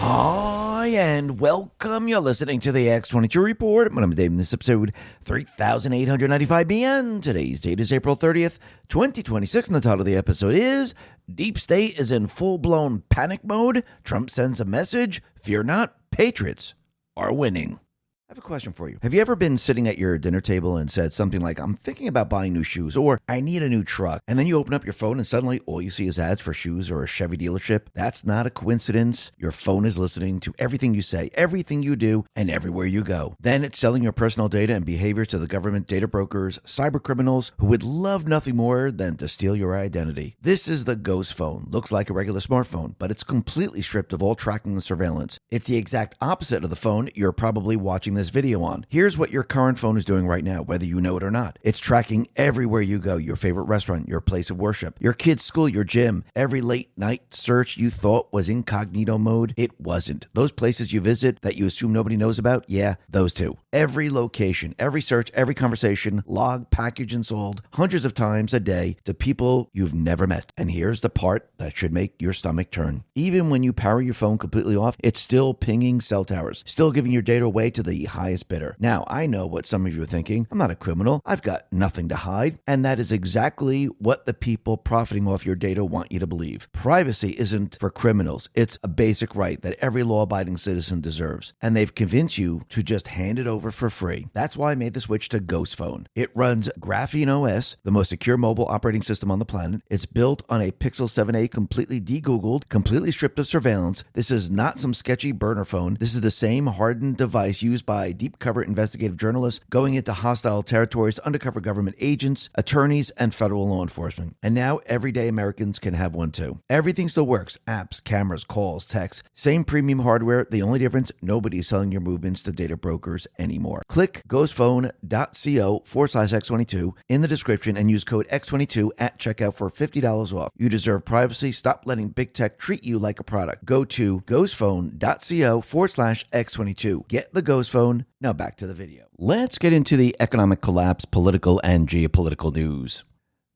Hi, and welcome. You're listening to the X22 Report. My name is Dave, and this is episode 3895BN. Today's date is April 30th, 2026, and the title of the episode is Deep State is in full-blown panic mode. Trump sends a message. Fear not, Patriots are winning. I have a question for you. Have you ever been sitting at your dinner table and said something like, I'm thinking about buying new shoes, or I need a new truck, and then you open up your phone and suddenly all you see is ads for shoes or a Chevy dealership? That's not a coincidence. Your phone is listening to everything you say, everything you do, and everywhere you go. Then it's selling your personal data and behavior to the government, data brokers, cyber criminals who would love nothing more than to steal your identity. This is the Ghost phone. Looks like a regular smartphone, but it's completely stripped of all tracking and surveillance. It's the exact opposite of the phone you're probably watching this video on. Here's what your current phone is doing right now, whether you know it or not. It's tracking everywhere you go, your favorite restaurant, your place of worship, your kid's school, your gym. Every late night search you thought was incognito mode, it wasn't. Those places you visit that you assume nobody knows about, yeah, those too. Every location, every search, every conversation, log, package, and sold hundreds of times a day to people you've never met. And here's the part that should make your stomach turn. Even when you power your phone completely off, it's still pinging cell towers, still giving your data away to the highest bidder. Now, I know what some of you are thinking. I'm not a criminal. I've got nothing to hide. And that is exactly what the people profiting off your data want you to believe. Privacy isn't for criminals. It's a basic right that every law-abiding citizen deserves. And they've convinced you to just hand it over for free. That's why I made the switch to Ghost Phone. It runs Graphene OS, the most secure mobile operating system on the planet. It's built on a Pixel 7a, completely de-Googled, completely stripped of surveillance. This is not some sketchy burner phone. This is the same hardened device used by deep cover investigative journalists going into hostile territories, undercover government agents, attorneys, and federal law enforcement. And now everyday Americans can have one too. Everything still works. Apps, cameras, calls, texts. Same premium hardware. The only difference, nobody's selling your movements to data brokers anymore. Click ghostphone.co/X22 in the description and use code X22 at checkout for $50 off. You deserve privacy. Stop letting big tech treat you like a product. Go to ghostphone.co/X22. Get the Ghost Phone. Now back to the video. Let's get into the economic collapse, political, and geopolitical news.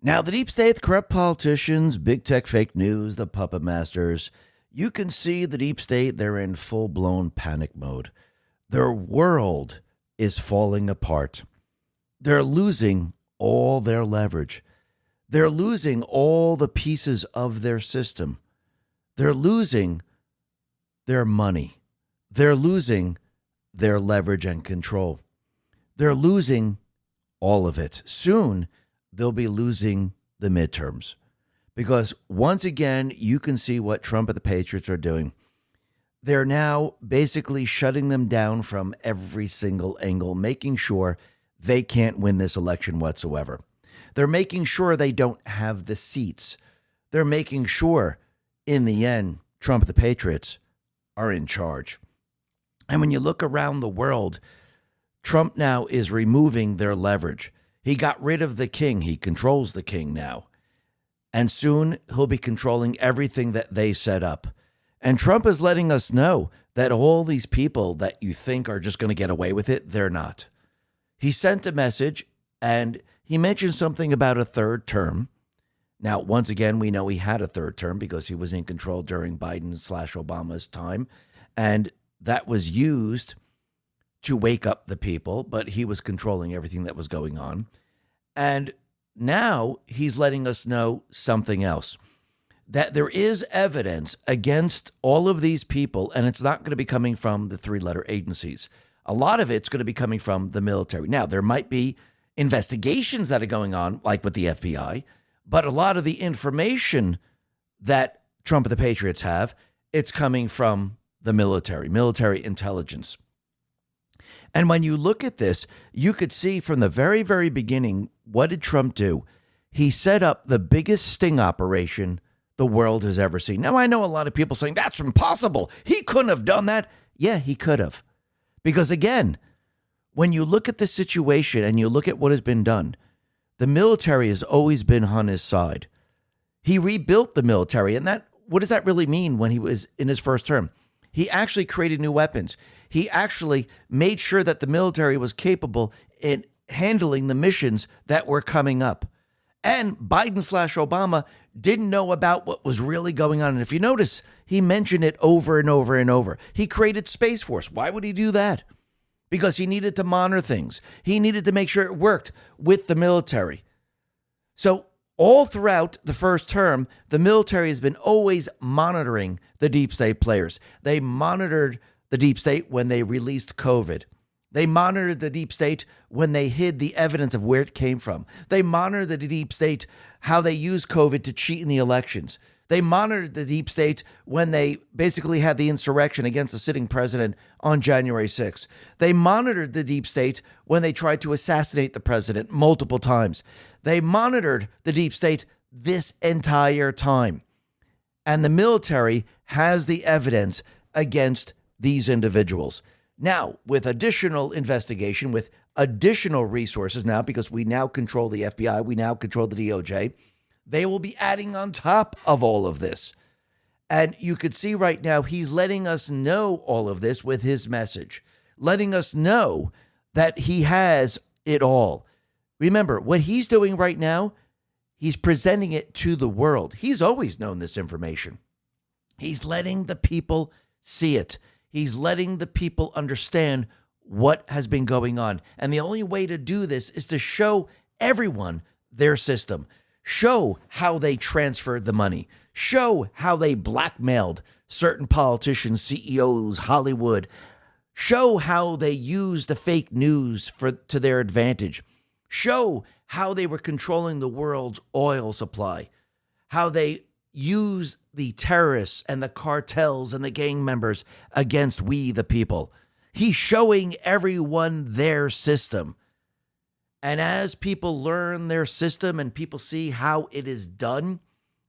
Now, the deep state, the corrupt politicians, big tech fake news, the puppet masters, you can see the deep state, they're in full-blown panic mode. Their world is falling apart. They're losing all their leverage. They're losing all the pieces of their system. They're losing their money. They're losing their leverage and control. They're losing all of it. Soon, they'll be losing the midterms. Because once again, you can see what Trump and the Patriots are doing. They're now basically shutting them down from every single angle, making sure they can't win this election whatsoever. They're making sure they don't have the seats. They're making sure, in the end, Trump and the Patriots are in charge. And when you look around the world, Trump now is removing their leverage. He got rid of the king. He controls the king now. And soon he'll be controlling everything that they set up. And Trump is letting us know that all these people that you think are just going to get away with it, they're not. He sent a message and he mentioned something about a third term. Now, once again, we know he had a third term because he was in control during Biden/Obama's time. And that was used to wake up the people, but he was controlling everything that was going on. And now he's letting us know something else, that there is evidence against all of these people, and it's not going to be coming from the three-letter agencies. A lot of it's going to be coming from the military. Now, there might be investigations that are going on, like with the FBI, but a lot of the information that Trump and the Patriots have, it's coming from the military intelligence. And when you look at this, you could see from the very, very beginning, what did Trump do? He set up the biggest sting operation the world has ever seen. Now, I know a lot of people saying, that's impossible. He couldn't have done that. Yeah, he could have. Because again, when you look at the situation and you look at what has been done, the military has always been on his side. He rebuilt the military. And what does that really mean when he was in his first term? He actually created new weapons. He actually made sure that the military was capable in handling the missions that were coming up. And Biden/Obama didn't know about what was really going on. And if you notice, he mentioned it over and over and over. He created Space Force. Why would he do that? Because he needed to monitor things. He needed to make sure it worked with the military. So all throughout the first term, the military has been always monitoring the deep state players. They monitored the deep state when they released COVID. They monitored the deep state when they hid the evidence of where it came from. They monitored the deep state, how they used COVID to cheat in the elections. They monitored the deep state when they basically had the insurrection against the sitting president on January 6th. They monitored the deep state when they tried to assassinate the president multiple times. They monitored the deep state this entire time. And the military has the evidence against these individuals. Now, with additional investigation, with additional resources now, because we now control the FBI, we now control the DOJ, they will be adding on top of all of this. And you could see right now, he's letting us know all of this with his message, letting us know that he has it all. Remember, what he's doing right now, he's presenting it to the world. He's always known this information. He's letting the people see it. He's letting the people understand what has been going on. And the only way to do this is to show everyone their system. Show how they transferred the money. Show how they blackmailed certain politicians, CEOs, Hollywood. Show how they used the fake news to their advantage. Show how they were controlling the world's oil supply. How they use the terrorists and the cartels and the gang members against we, the people. He's showing everyone their system. And as people learn their system and people see how it is done,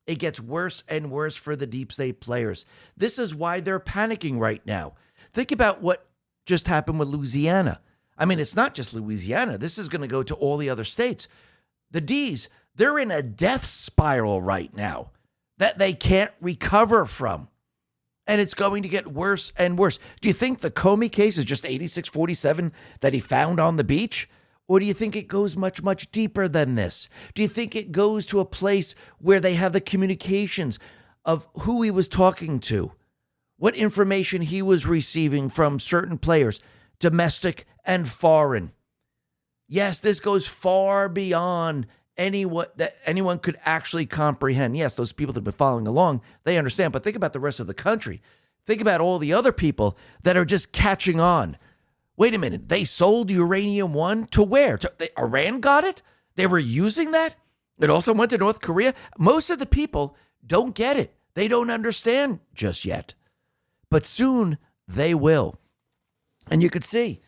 it gets worse and worse for the deep state players. This is why they're panicking right now. Think about what just happened with Louisiana. I mean, it's not just Louisiana. This is going to go to all the other states. The D's, they're in a death spiral right now that they can't recover from. And it's going to get worse and worse. Do you think the Comey case is just 8647 that he found on the beach? Or do you think it goes much, much deeper than this? Do you think it goes to a place where they have the communications of who he was talking to, what information he was receiving from certain players, domestic and foreign? Yes, this goes far beyond anyone could actually comprehend. Yes, those people that have been following along, they understand. But think about the rest of the country. Think about all the other people that are just catching on. Wait a minute. They sold uranium-1 to where? Iran got it? They were using that? It also went to North Korea? Most of the people don't get it. They don't understand just yet. But soon they will. And you could see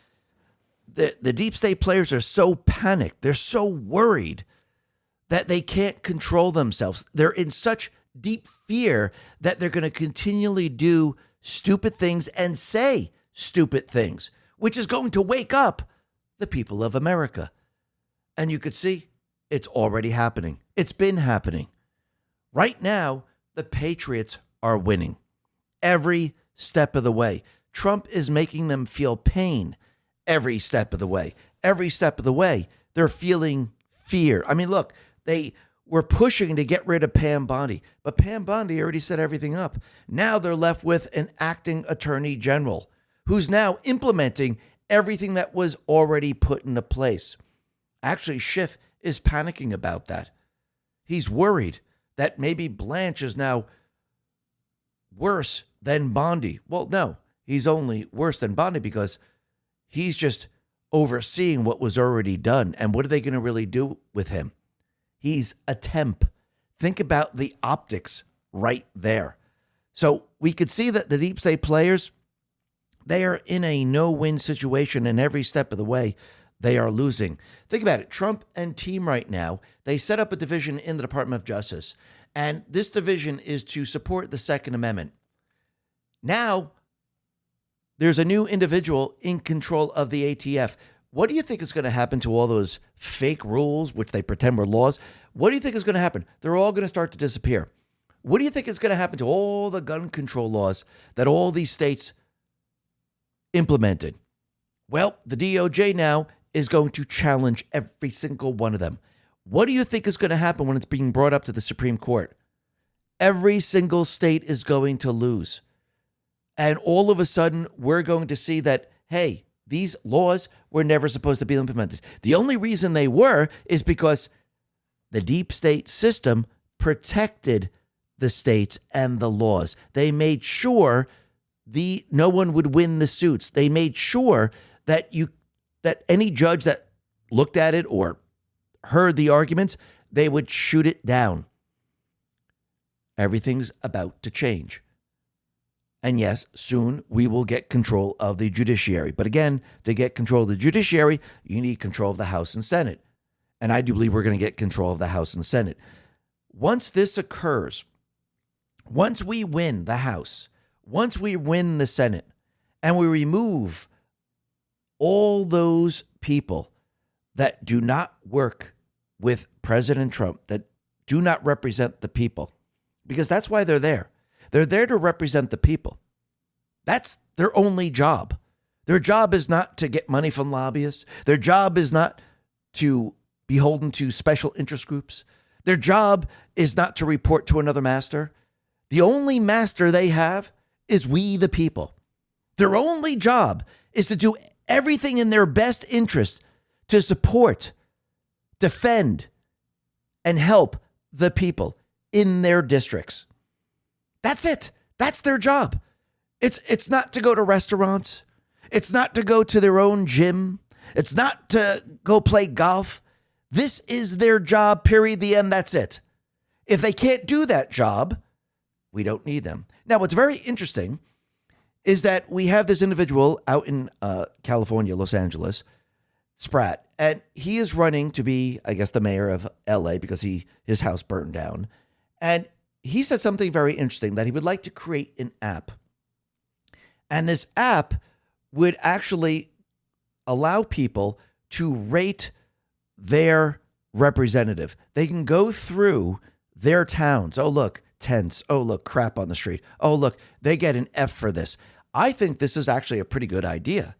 the deep state players are so panicked. They're so worried that they can't control themselves. They're in such deep fear that they're going to continually do stupid things and say stupid things, which is going to wake up the people of America. And you could see it's already happening. It's been happening. Right now, the Patriots are winning every step of the way. Trump is making them feel pain every step of the way. Every step of the way, they're feeling fear. I mean, look, they were pushing to get rid of Pam Bondi, but Pam Bondi already set everything up. Now they're left with an acting attorney general who's now implementing everything that was already put into place. Actually, Schiff is panicking about that. He's worried that maybe Blanche is now worse than Bondi. Well, no, he's only worse than Bondi because he's just overseeing what was already done. And what are they going to really do with him? He's a temp. Think about the optics right there. So we could see that the deep state players, they are in a no-win situation, and every step of the way, they are losing. Think about it. Trump and team right now, they set up a division in the Department of Justice, and this division is to support the Second Amendment. Now, there's a new individual in control of the ATF. What do you think is going to happen to all those fake rules, which they pretend were laws? What do you think is going to happen? They're all going to start to disappear. What do you think is going to happen to all the gun control laws that all these states implemented? Well, the DOJ now is going to challenge every single one of them. What do you think is going to happen when it's being brought up to the Supreme Court? Every single state is going to lose. And all of a sudden, we're going to see that, hey, these laws were never supposed to be implemented. The only reason they were is because the deep state system protected the states and the laws. They made sure no one would win the suits. They made sure that any judge that looked at it or heard the arguments, they would shoot it down. Everything's about to change. And yes, soon we will get control of the judiciary. But again, to get control of the judiciary, you need control of the House and Senate. And I do believe we're going to get control of the House and Senate. Once this occurs, once we win the House, once we win the Senate, and we remove all those people that do not work with President Trump, that do not represent the people, because that's why they're there. They're there to represent the people. That's their only job. Their job is not to get money from lobbyists. Their job is not to be beholden to special interest groups. Their job is not to report to another master. The only master they have is we, the people. Their only job is to do everything in their best interest to support, defend, and help the people in their districts. That's it. That's their job. It's not to go to restaurants. It's not to go to their own gym. It's not to go play golf. This is their job, period, the end, that's it. If they can't do that job, we don't need them. Now, what's very interesting is that we have this individual out in California, Los Angeles, Spratt, and he is running to be, I guess, the mayor of LA because his house burned down. And he said something very interesting, that he would like to create an app. And this app would actually allow people to rate their representative. They can go through their towns. Oh, look, tents. Oh, look, crap on the street. Oh, look, they get an F for this. I think this is actually a pretty good idea.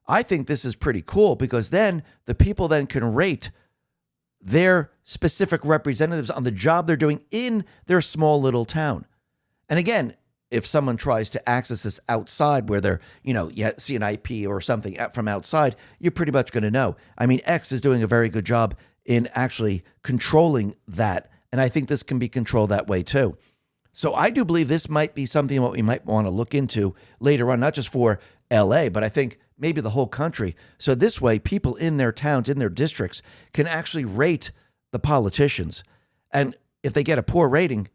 I think this is pretty cool because then the people then can rate their specific representatives on the job they're doing in their small little town. And again, if someone tries to access this outside where they're, you see an IP or something from outside, you're pretty much going to know. I mean, X is doing a very good job in actually controlling that. And I think this can be controlled that way too. So I do believe this might be something what we might want to look into later on, not just for LA, but I think maybe the whole country. So this way, people in their towns, in their districts, can actually rate the politicians. And if they get a poor rating,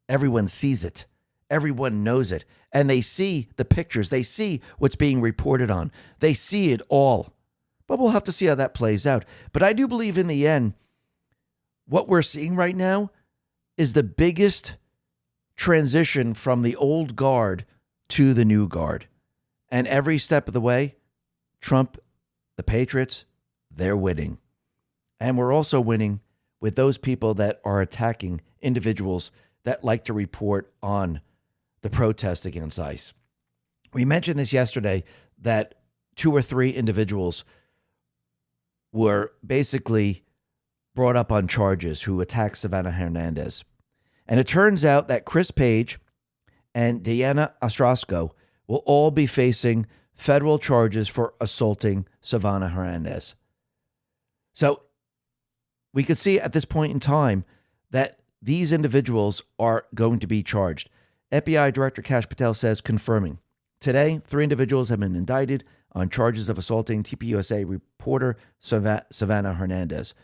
everyone sees it. Everyone knows it. And they see the pictures. They see what's being reported on. They see it all. But we'll have to see how that plays out. But I do believe in the end, what we're seeing right now is the biggest transition from the old guard to the new guard. And every step of the way, Trump, the Patriots, they're winning. And we're also winning with those people that are attacking individuals that like to report on the protest against ICE. We mentioned this yesterday that 2 or 3 individuals were basically brought up on charges who attacked Savannah Hernandez. And it turns out that Chris Page and Diana Ostrowski will all be facing federal charges for assaulting Savannah Hernandez. So we could see at this point in time that these individuals are going to be charged. FBI Director Kash Patel says, confirming. Today, 3 individuals have been indicted on charges of assaulting TPUSA reporter Savannah Hernandez.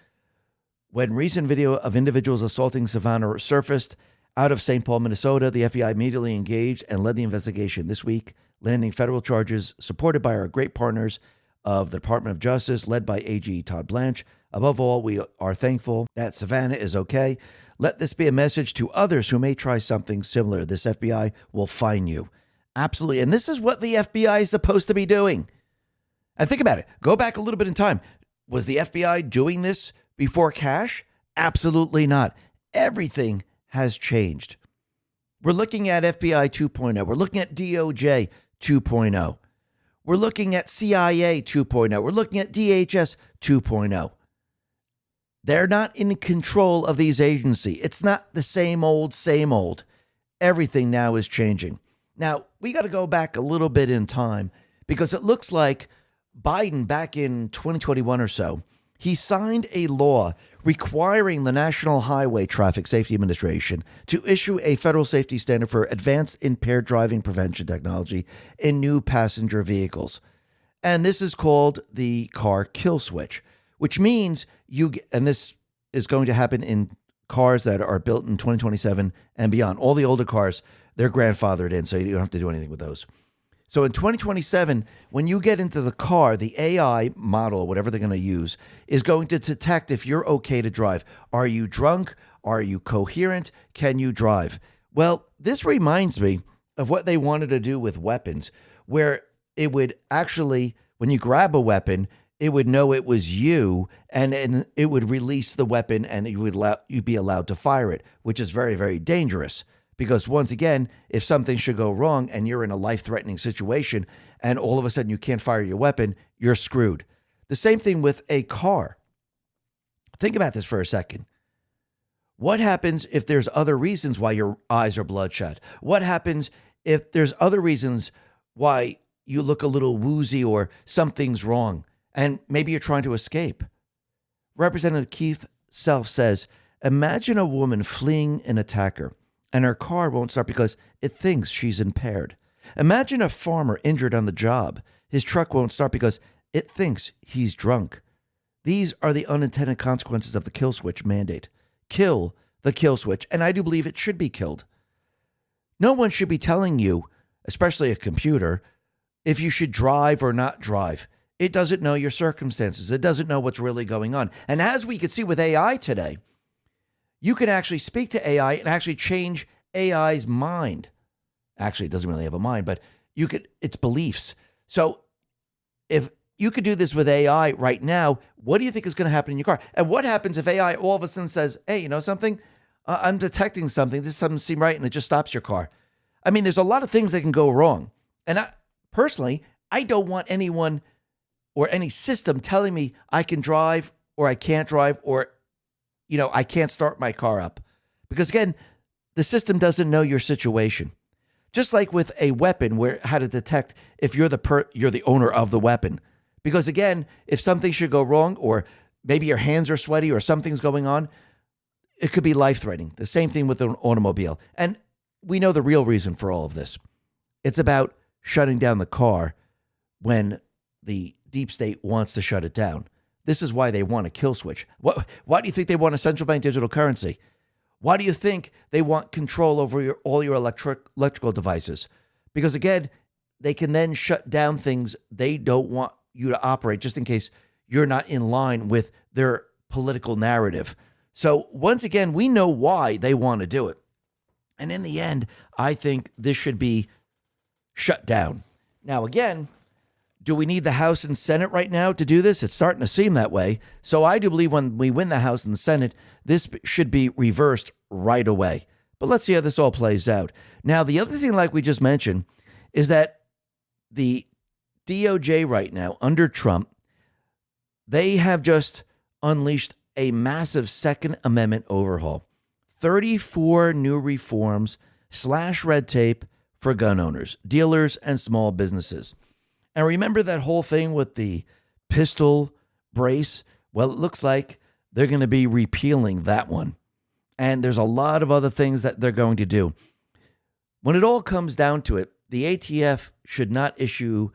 When recent video of individuals assaulting Savannah surfaced out of St. Paul, Minnesota, the FBI immediately engaged and led the investigation this week, landing federal charges supported by our great partners of the Department of Justice, led by AG Todd Blanche. Above all, we are thankful that Savannah is okay. Let this be a message to others who may try something similar. This FBI will find you. Absolutely. And this is what the FBI is supposed to be doing. And think about it. Go back a little bit in time. Was the FBI doing this before Kash? Absolutely not. Everything has changed. We're looking at FBI 2.0. We're looking at DOJ 2.0. We're looking at CIA 2.0. We're looking at DHS 2.0. They're not in control of these agencies. It's not the same old, same old. Everything now is changing. Now, we got to go back a little bit in time because it looks like Biden back in 2021 or so, he signed a law requiring the National Highway Traffic Safety Administration to issue a federal safety standard for advanced impaired driving prevention technology in new passenger vehicles. And this is called the car kill switch, which means and this is going to happen in cars that are built in 2027 and beyond. All the older cars, they're grandfathered in, so you don't have to do anything with those. So in 2027, when you get into the car, the AI model, whatever they're going to use, is going to detect if you're okay to drive. Are you drunk? Are you coherent? Can you drive? Well, this reminds me of what they wanted to do with weapons, where it would actually, when you grab a weapon, it would know it was you, and it would release the weapon, and you'd be allowed to fire it, which is very, very dangerous. Because once again, if something should go wrong and you're in a life-threatening situation and all of a sudden you can't fire your weapon, you're screwed. The same thing with a car. Think about this for a second. What happens if there's other reasons why your eyes are bloodshot? What happens if there's other reasons why you look a little woozy or something's wrong and maybe you're trying to escape? Representative Keith Self says, imagine a woman fleeing an attacker and her car won't start because it thinks she's impaired. Imagine a farmer injured on the job. His truck won't start because it thinks he's drunk. These are the unintended consequences of the kill switch mandate. Kill the kill switch, and I do believe it should be killed. No one should be telling you, especially a computer, if you should drive or not drive. It doesn't know your circumstances. It doesn't know what's really going on. And as we can see with AI today, you can actually speak to AI and actually change AI's mind. Actually, it doesn't really have a mind, but its beliefs. So if you could do this with AI right now, what do you think is going to happen in your car? And what happens if AI all of a sudden says, hey, you know something? I'm detecting something. This doesn't seem right, and it just stops your car. I mean, there's a lot of things that can go wrong. And personally, I don't want anyone or any system telling me I can drive or I can't drive or I can't start my car up. Because again, the system doesn't know your situation. Just like with a weapon, where how to detect if you're the owner of the weapon. Because again, if something should go wrong, or maybe your hands are sweaty or something's going on, it could be life-threatening. The same thing with an automobile. And we know the real reason for all of this. It's about shutting down the car when the deep state wants to shut it down. This is why they want a kill switch. Why do you think they want a central bank digital currency? Why do you think they want control over all your electrical devices? Because again, they can then shut down things they don't want you to operate, just in case you're not in line with their political narrative. So once again, we know why they want to do it. And in the end, I think this should be shut down. Now, again, do we need the House and Senate right now to do this? It's starting to seem that way. So I do believe when we win the House and the Senate, this should be reversed right away. But let's see how this all plays out. Now, the other thing, like we just mentioned, is that the DOJ right now, under Trump, they have just unleashed a massive Second Amendment overhaul. 34 new reforms slash red tape for gun owners, dealers, and small businesses. And remember that whole thing with the pistol brace? Well, it looks like they're going to be repealing that one. And there's a lot of other things that they're going to do. When it all comes down to it, the ATF should not issue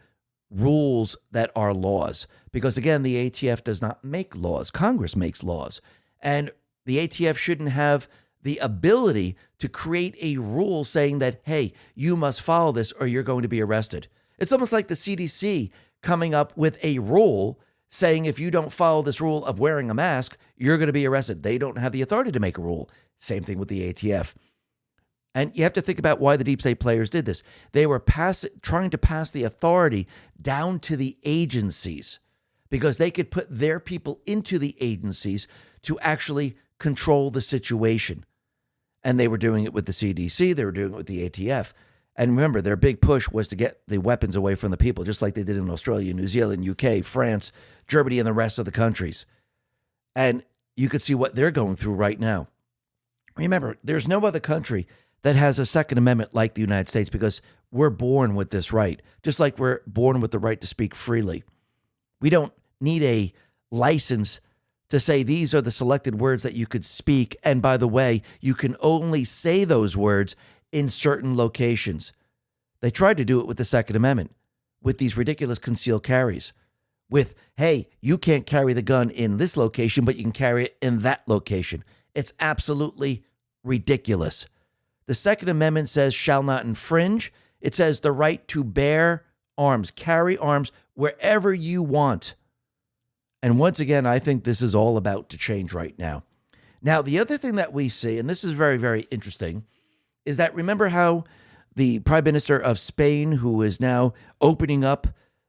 rules that are laws. Because again, the ATF does not make laws. Congress makes laws. And the ATF shouldn't have the ability to create a rule saying that, hey, you must follow this or you're going to be arrested. It's almost like the CDC coming up with a rule saying if you don't follow this rule of wearing a mask, you're going to be arrested. They don't have the authority to make a rule. Same thing with the ATF. And you have to think about why the deep state players did this. They were trying to pass the authority down to the agencies because they could put their people into the agencies to actually control the situation. And they were doing it with the CDC. They were doing it with the ATF. And remember, their big push was to get the weapons away from the people, just like they did in Australia, New Zealand, UK, France, Germany, and the rest of the countries. And you could see what they're going through right now. Remember, there's no other country that has a Second Amendment like the United States because we're born with this right, just like we're born with the right to speak freely. We don't need a license to say these are the selected words that you could speak. And by the way, you can only say those words in certain locations. They tried to do it with the Second Amendment, with these ridiculous concealed carries. With, hey, you can't carry the gun in this location, but you can carry it in that location. It's absolutely ridiculous. The Second Amendment says shall not infringe. It says the right to bear arms, carry arms wherever you want. And once again, I think this is all about to change right now. Now, the other thing that we see, and this is very, very interesting, is that remember how the Prime Minister of Spain, who is now opening up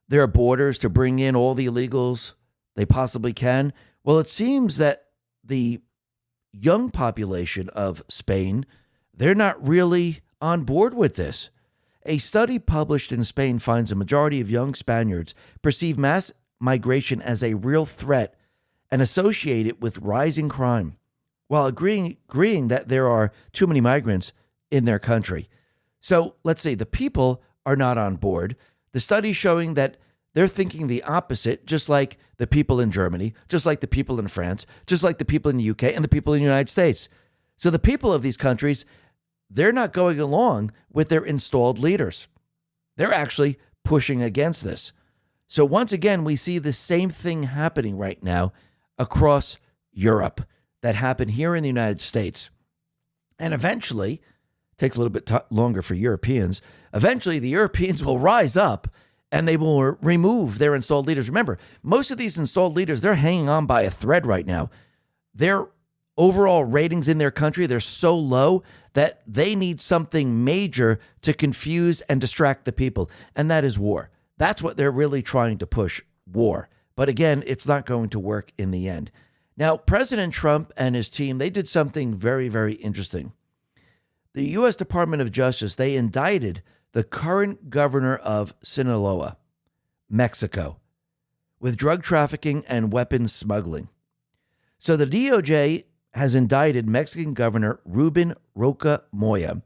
their borders to bring in all the illegals they possibly can? Well, it seems that the young population of Spain, they're not really on board with this. A study published in Spain finds a majority of young Spaniards perceive mass migration as a real threat and associate it with rising crime, while agreeing that there are too many migrants in their country. So let's say the people are not on board. The study showing that they're thinking the opposite, just like the people in Germany, just like the people in France, just like the people in the UK and the people in the United States. So the people of these countries, they're not going along with their installed leaders. They're actually pushing against this. So once again, we see the same thing happening right now across Europe that happened here in the United States. And eventually, it takes a little bit longer for Europeans, eventually the Europeans will rise up and they will remove their installed leaders. Remember, most of these installed leaders, they're hanging on by a thread right now. Their overall ratings in their country, they're so low that they need something major to confuse and distract the people, and that is war. That's what they're really trying to push, war. But again, it's not going to work in the end. Now, President Trump and his team, they did something very, very interesting. The U.S. Department of Justice, they indicted the current governor of Sinaloa, Mexico, with drug trafficking and weapons smuggling. So the DOJ has indicted Mexican Governor Ruben Roca Moya,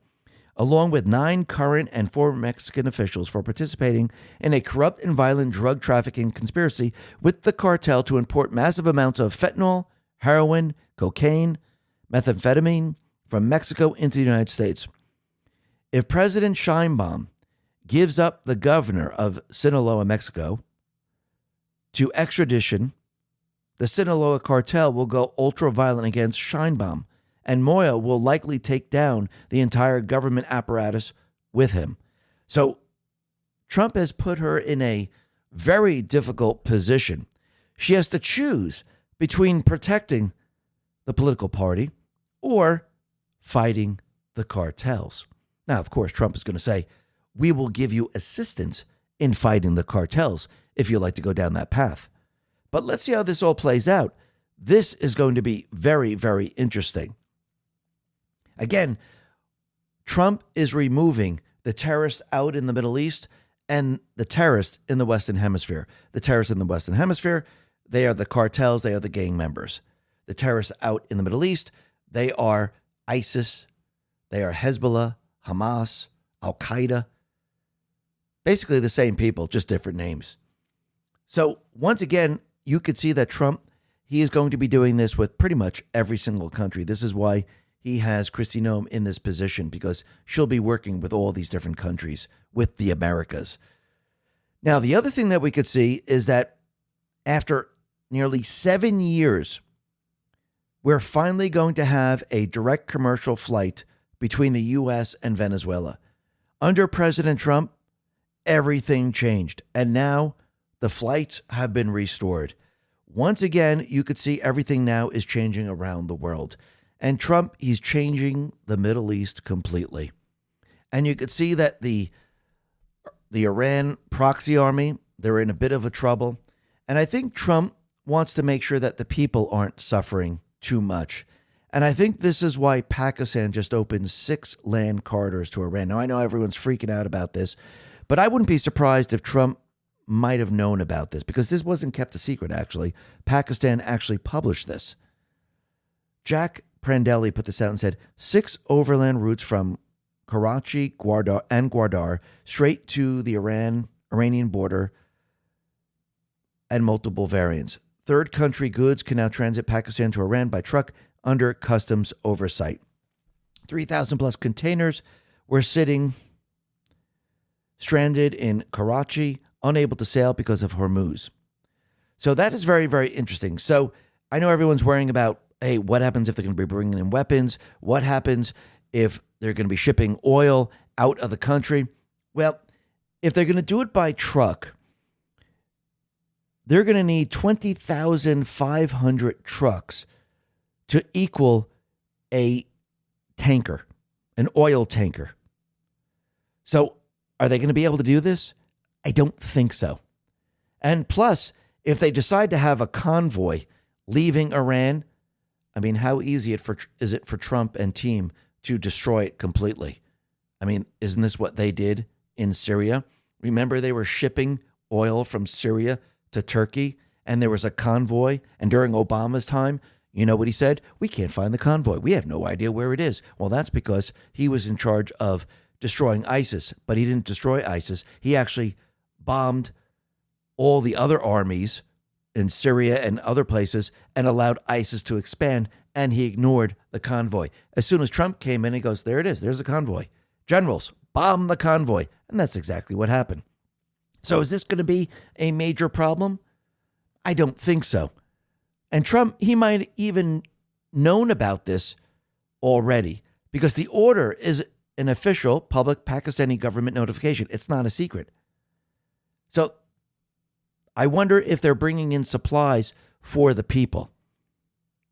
along with 9 current and former Mexican officials for participating in a corrupt and violent drug trafficking conspiracy with the cartel to import massive amounts of fentanyl, heroin, cocaine, methamphetamine from Mexico into the United States. If President Sheinbaum gives up the governor of Sinaloa, Mexico, to extradition, the Sinaloa cartel will go ultra-violent against Sheinbaum, and Moya will likely take down the entire government apparatus with him. So Trump has put her in a very difficult position. She has to choose between protecting the political party or fighting the cartels. Now, of course, Trump is going to say, we will give you assistance in fighting the cartels if you like to go down that path. But let's see how this all plays out. This is going to be very, very interesting. Again, Trump is removing the terrorists out in the Middle East and the terrorists in the Western Hemisphere. The terrorists in the Western Hemisphere, they are the cartels, they are the gang members. The terrorists out in the Middle East, they are ISIS, they are Hezbollah, Hamas, Al-Qaeda. Basically the same people, just different names. So once again, you could see that Trump, he is going to be doing this with pretty much every single country. This is why he has Kristi Noem in this position, because she'll be working with all these different countries, with the Americas. Now, the other thing that we could see is that after nearly 7 years, we're finally going to have a direct commercial flight between the U.S. and Venezuela. Under President Trump, everything changed, and now the flights have been restored. Once again, you could see everything now is changing around the world. And Trump, he's changing the Middle East completely. And you could see that the Iran proxy army, they're in a bit of a trouble. And I think Trump wants to make sure that the people aren't suffering too much. And I think this is why Pakistan just opened 6 land corridors to Iran. Now, I know everyone's freaking out about this, but I wouldn't be surprised if Trump might have known about this, because this wasn't kept a secret, actually. Pakistan actually published this. Jack Prandelli put this out and said 6 overland routes from Karachi, Gwardar straight to the Iranian border and multiple variants. Third country goods can now transit Pakistan to Iran by truck under customs oversight. 3,000 plus containers were sitting stranded in Karachi, unable to sail because of Hormuz. So that is very, very interesting. So I know everyone's worrying about, hey, what happens if they're going to be bringing in weapons? What happens if they're going to be shipping oil out of the country? Well, if they're going to do it by truck, they're going to need 20,500 trucks to equal a tanker, an oil tanker. So are they going to be able to do this? I don't think so. And plus, if they decide to have a convoy leaving Iran, I mean, how easy is it for Trump and team to destroy it completely? I mean, isn't this what they did in Syria? Remember, they were shipping oil from Syria to Turkey, and there was a convoy. And during Obama's time, you know what he said? We can't find the convoy. We have no idea where it is. Well, that's because he was in charge of destroying ISIS, but he didn't destroy ISIS. He actually bombed all the other armies in Syria and other places and allowed ISIS to expand, and he ignored the convoy. As soon as Trump came in, he goes, there it is. There's the convoy. Generals, bomb the convoy. And that's exactly what happened. So is this going to be a major problem? I don't think so. And Trump, he might even known about this already because the order is an official public Pakistani government notification. It's not a secret. So I wonder if they're bringing in supplies for the people.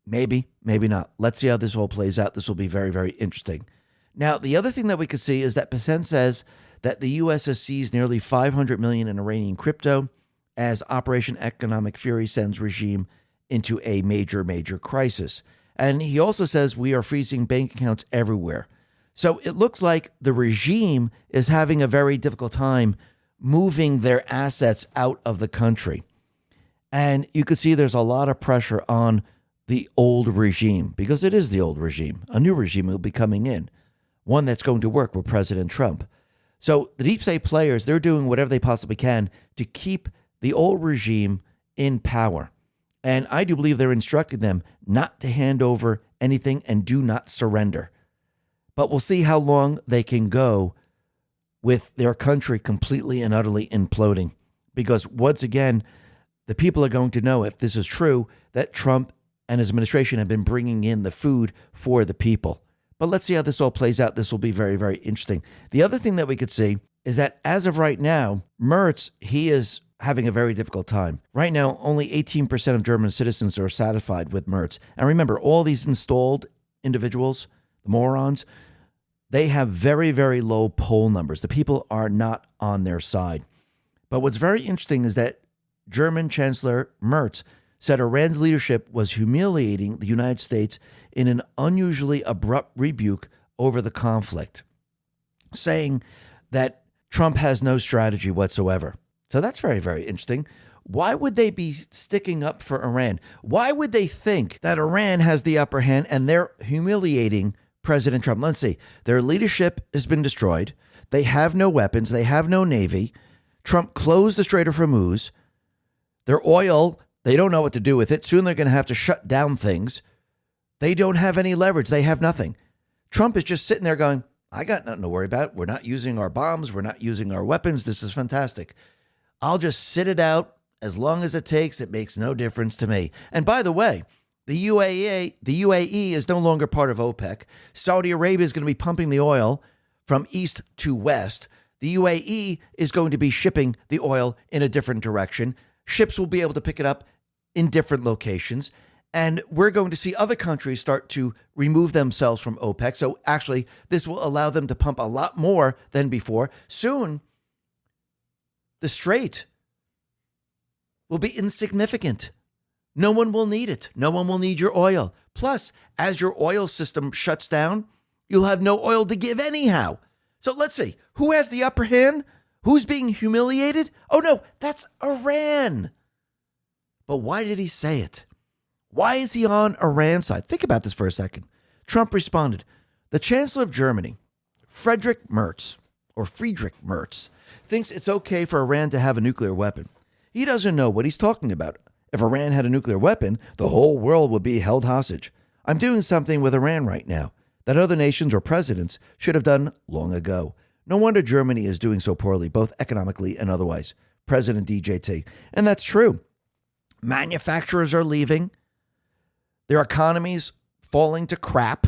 Maybe, maybe not. Let's see how this all plays out. This will be very, very interesting. Now, the other thing that we could see is that Percent says that the U.S. has seized nearly $500 million in Iranian crypto as Operation Economic Fury sends regime into a major, major crisis. And he also says we are freezing bank accounts everywhere. So it looks like the regime is having a very difficult time moving their assets out of the country. And you could see there's a lot of pressure on the old regime because it is the old regime. A new regime will be coming in, one that's going to work with President Trump. So the deep state players, they're doing whatever they possibly can to keep the old regime in power. And I do believe they're instructing them not to hand over anything and do not surrender. But we'll see how long they can go with their country completely and utterly imploding. Because once again, the people are going to know, if this is true, that Trump and his administration have been bringing in the food for the people. But let's see how this all plays out. This will be very, very interesting. The other thing that we could see is that as of right now, Merz, he is having a very difficult time. Right now, only 18% of German citizens are satisfied with Merz. And remember, all these installed individuals, the morons, they have very, very low poll numbers. The people are not on their side. But what's very interesting is that German Chancellor Merz said Iran's leadership was humiliating the United States in an unusually abrupt rebuke over the conflict, saying that Trump has no strategy whatsoever. So that's very, very interesting. Why would they be sticking up for Iran? Why would they think that Iran has the upper hand and they're humiliating President Trump? Let's see. Their leadership has been destroyed. They have no weapons. They have no navy. Trump closed the Strait of Hormuz. Their oil, they don't know what to do with it. Soon they're going to have to shut down things. They don't have any leverage. They have nothing. Trump is just sitting there going, I got nothing to worry about. We're not using our bombs. We're not using our weapons. This is fantastic. I'll just sit it out as long as it takes. It makes no difference to me. And by the way, the UAE is no longer part of OPEC. Saudi Arabia is going to be pumping the oil from east to west. The UAE is going to be shipping the oil in a different direction. Ships will be able to pick it up in different locations. And we're going to see other countries start to remove themselves from OPEC. So actually, this will allow them to pump a lot more than before. Soon, the strait will be insignificant. No one will need it. No one will need your oil. Plus, as your oil system shuts down, you'll have no oil to give anyhow. So let's see. Who has the upper hand? Who's being humiliated? Oh, no, that's Iran. But why did he say it? Why is he on Iran's side? Think about this for a second. Trump responded, the Chancellor of Germany, Friedrich Merz, thinks it's okay for Iran to have a nuclear weapon. He doesn't know what he's talking about. If Iran had a nuclear weapon, the whole world would be held hostage. I'm doing something with Iran right now that other nations or presidents should have done long ago. No wonder Germany is doing so poorly, both economically and otherwise. President DJT. And that's true. Manufacturers are leaving. Their economies falling to crap.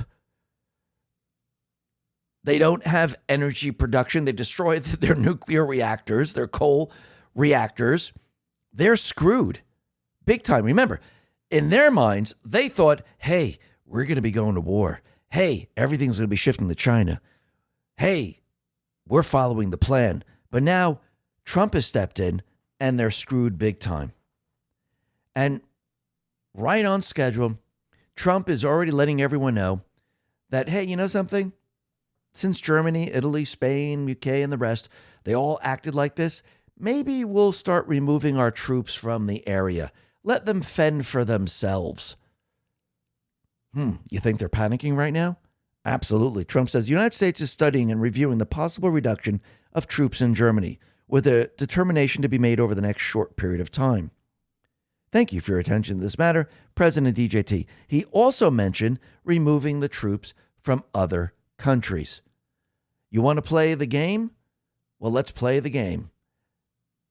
They don't have energy production. They destroyed their nuclear reactors, their coal reactors. They're screwed big time. Remember, in their minds, they thought, hey, we're going to be going to war. Hey, everything's going to be shifting to China. Hey, we're following the plan. But now Trump has stepped in and they're screwed big time. And right on schedule, Trump is already letting everyone know that, hey, you know something? Since Germany, Italy, Spain, UK, and the rest, they all acted like this, maybe we'll start removing our troops from the area. Let them fend for themselves. You think they're panicking right now? Absolutely. Trump says the United States is studying and reviewing the possible reduction of troops in Germany, with a determination to be made over the next short period of time. Thank you for your attention to this matter, President DJT. He also mentioned removing the troops from other countries. You want to play the game? Well, let's play the game.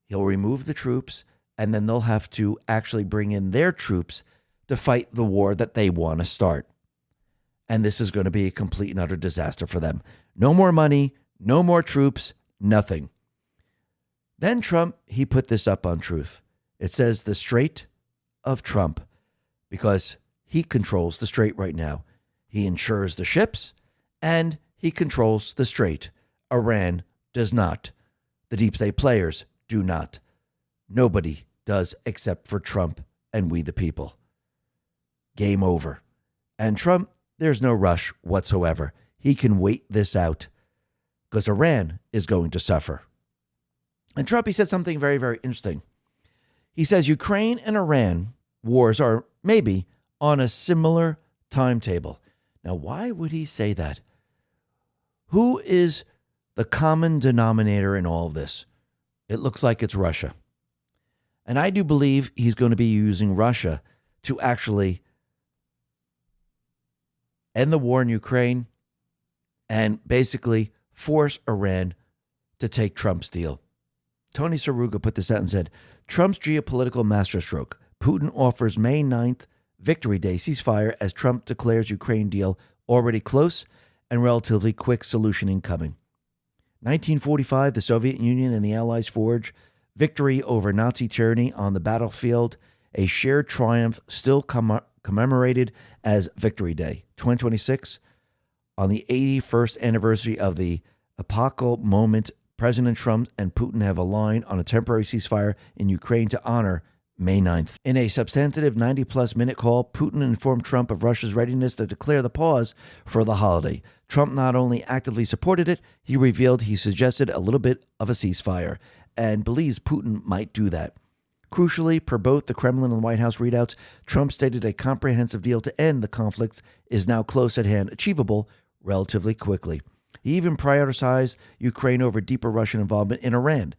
He'll remove the troops, and then they'll have to actually bring in their troops to fight the war that they want to start. And this is going to be a complete and utter disaster for them. No more money, no more troops, nothing. Then Trump, he put this up on Truth. It says the Strait of Trump, because he controls the strait right now. He insures the ships and he controls the strait. Iran does not. The deep state players do not. Nobody does except for Trump and we the people. Game over. And Trump, there's no rush whatsoever. He can wait this out because Iran is going to suffer. And Trump, he said something very, very interesting. He says Ukraine and Iran wars are maybe on a similar timetable. Now, why would he say that? Who is the common denominator in all of this? It looks like it's Russia. And I do believe he's going to be using Russia to actually end the war in Ukraine and basically force Iran to take Trump's deal. Tony Saruga put this out and said, Trump's geopolitical masterstroke. Putin offers May 9th Victory Day ceasefire as Trump declares Ukraine deal already close and relatively quick solution incoming. 1945, the Soviet Union and the Allies forge victory over Nazi tyranny on the battlefield, a shared triumph still commemorated as Victory Day. 2026, on the 81st anniversary of the epochal moment, President Trump and Putin have aligned on a temporary ceasefire in Ukraine to honor May 9th. In a substantive 90-plus minute call, Putin informed Trump of Russia's readiness to declare the pause for the holiday. Trump not only actively supported it, he revealed he suggested a little bit of a ceasefire and believes Putin might do that. Crucially, per both the Kremlin and White House readouts, Trump stated a comprehensive deal to end the conflict is now close at hand, achievable relatively quickly. He even prioritized Ukraine over deeper Russian involvement in Iran.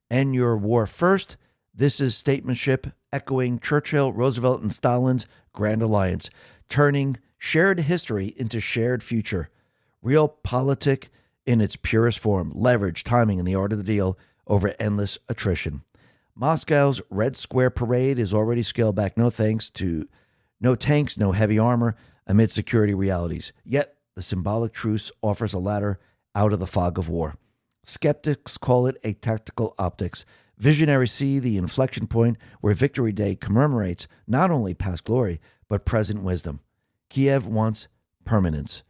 End your war first. This is statesmanship echoing Churchill, Roosevelt, and Stalin's Grand Alliance, turning shared history into shared future. Realpolitik in its purest form, leverage, timing, and the art of the deal over endless attrition. Moscow's Red Square parade is already scaled back, no tanks, no heavy armor, amid security realities. Yet, the symbolic truce offers a ladder out of the fog of war. Skeptics call it a tactical optics. Visionaries see the inflection point where Victory Day commemorates not only past glory, but present wisdom. Kiev wants permanence.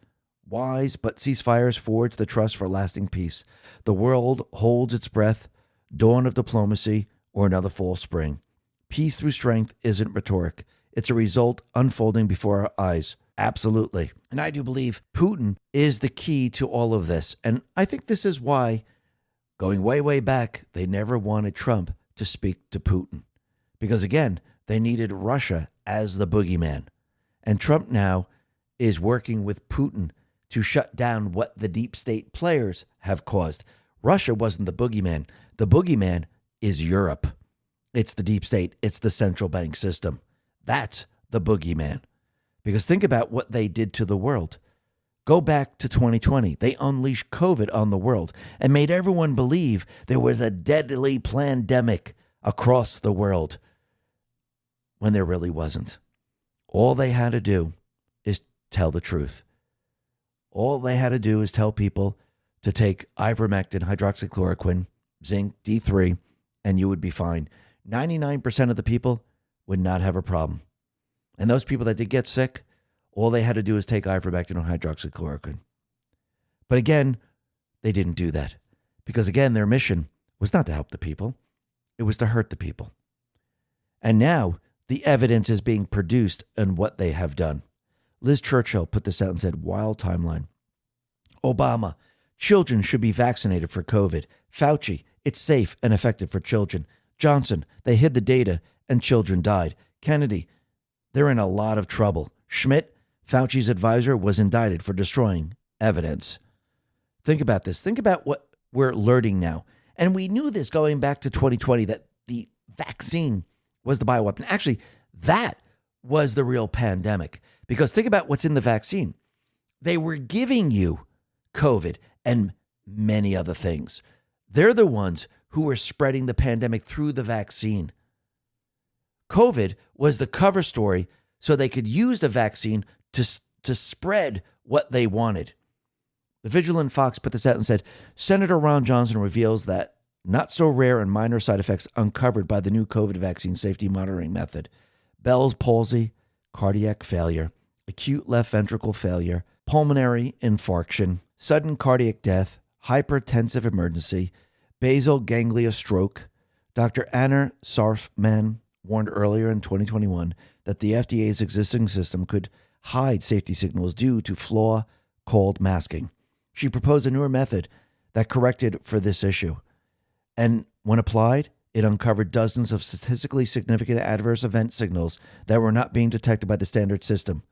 Wise but ceasefires forge the trust for lasting peace. The world holds its breath, dawn of diplomacy, or another fall spring. Peace through strength isn't rhetoric. It's a result unfolding before our eyes. Absolutely. And I do believe Putin is the key to all of this. And I think this is why, going way, way back, they never wanted Trump to speak to Putin. Because again, they needed Russia as the boogeyman. And Trump now is working with Putin to shut down what the deep state players have caused. Russia wasn't the boogeyman. The boogeyman is Europe. It's the deep state. It's the central bank system. That's the boogeyman. Because think about what they did to the world. Go back to 2020. They unleashed COVID on the world and made everyone believe there was a deadly pandemic across the world when there really wasn't. All they had to do is tell the truth. All they had to do is tell people to take ivermectin, hydroxychloroquine, zinc, D3, and you would be fine. 99% of the people would not have a problem. And those people that did get sick, all they had to do is take ivermectin or hydroxychloroquine. But again, they didn't do that. Because again, their mission was not to help the people. It was to hurt the people. And now the evidence is being produced on what they have done. Liz Churchill put this out and said, wild timeline. Obama, children should be vaccinated for COVID. Fauci, it's safe and effective for children. Johnson, they hid the data and children died. Kennedy, they're in a lot of trouble. Schmidt, Fauci's advisor, was indicted for destroying evidence. Think about this. Think about what we're learning now. And we knew this going back to 2020, that the vaccine was the bioweapon. Actually, that was the real pandemic. Because think about what's in the vaccine. They were giving you COVID and many other things. They're the ones who were spreading the pandemic through the vaccine. COVID was the cover story so they could use the vaccine to spread what they wanted. The Vigilant Fox put this out and said, Senator Ron Johnson reveals that not so rare and minor side effects uncovered by the new COVID vaccine safety monitoring method: Bell's palsy, cardiac failure, acute left ventricle failure, pulmonary infarction, sudden cardiac death, hypertensive emergency, basal ganglia stroke. Dr. Anna Sarfman warned earlier in 2021 that the FDA's existing system could hide safety signals due to flaw called masking. She proposed a newer method that corrected for this issue. And when applied, it uncovered dozens of statistically significant adverse event signals that were not being detected by the standard system.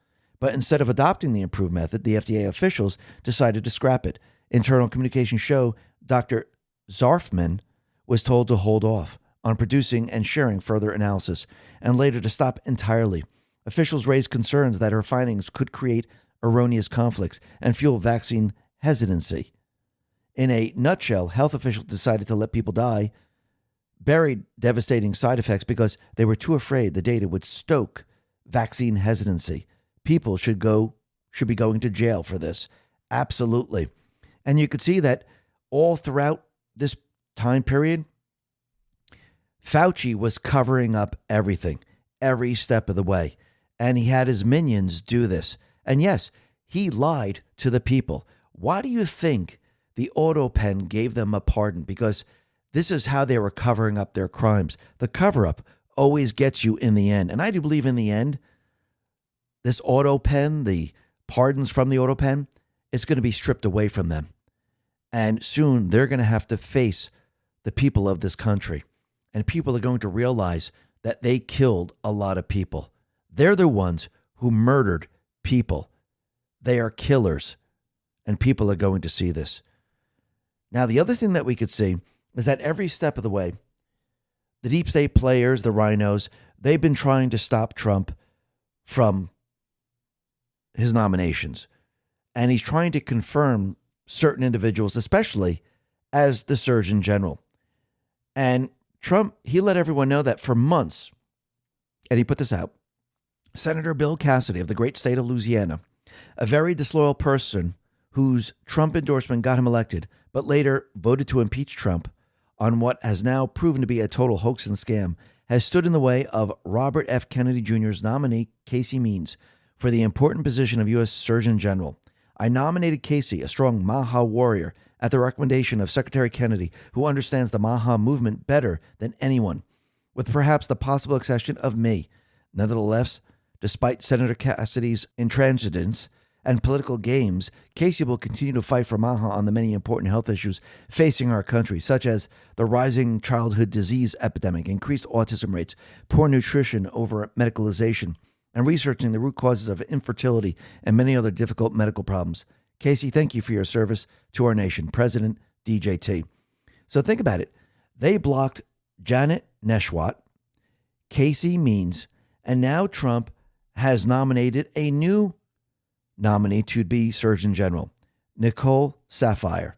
But instead of adopting the improved method, the FDA officials decided to scrap it. Internal communications show Dr. Zarfman was told to hold off on producing and sharing further analysis, and later to stop entirely. Officials raised concerns that her findings could create erroneous conflicts and fuel vaccine hesitancy. In a nutshell, health officials decided to let people die, buried devastating side effects because they were too afraid the data would stoke vaccine hesitancy. People should be going to jail for this. Absolutely. And you could see that all throughout this time period, Fauci was covering up everything, every step of the way. And he had his minions do this. And yes, he lied to the people. Why do you think the auto pen gave them a pardon? Because this is how they were covering up their crimes. The cover-up always gets you in the end. And I do believe in the end, this auto pen, the pardons from the auto pen, it's going to be stripped away from them. And soon they're going to have to face the people of this country. And people are going to realize that they killed a lot of people. They're the ones who murdered people. They are killers. And people are going to see this. Now, the other thing that we could see is that every step of the way, the deep state players, the rhinos, they've been trying to stop Trump from his nominations. And he's trying to confirm certain individuals, especially as the Surgeon General. And Trump, he let everyone know that for months, and he put this out, Senator Bill Cassidy of the great state of Louisiana, a very disloyal person whose Trump endorsement got him elected, but later voted to impeach Trump on what has now proven to be a total hoax and scam, has stood in the way of Robert F. Kennedy Jr.'s nominee, Casey Means, for the important position of U.S. Surgeon General. I nominated Casey, a strong Maha warrior, at the recommendation of Secretary Kennedy, who understands the Maha movement better than anyone, with perhaps the possible exception of me. Nevertheless, despite Senator Cassidy's intransigence and political games, Casey will continue to fight for Maha on the many important health issues facing our country, such as the rising childhood disease epidemic, increased autism rates, poor nutrition over medicalization, and researching the root causes of infertility and many other difficult medical problems. Casey, thank you for your service to our nation. President DJT. So think about it. They blocked Janet Neshwat, Casey Means, and now Trump has nominated a new nominee to be Surgeon General, Nicole Saphier.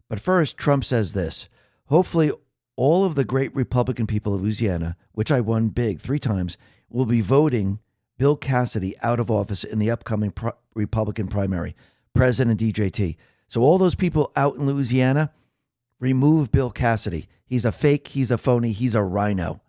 But first, Trump says this: hopefully all of the great Republican people of Louisiana, which I won big 3 times, will be voting Bill Cassidy out of office in the upcoming Republican primary. President DJT. So all those people out in Louisiana, remove Bill Cassidy. He's a fake, he's a phony, he's a rhino.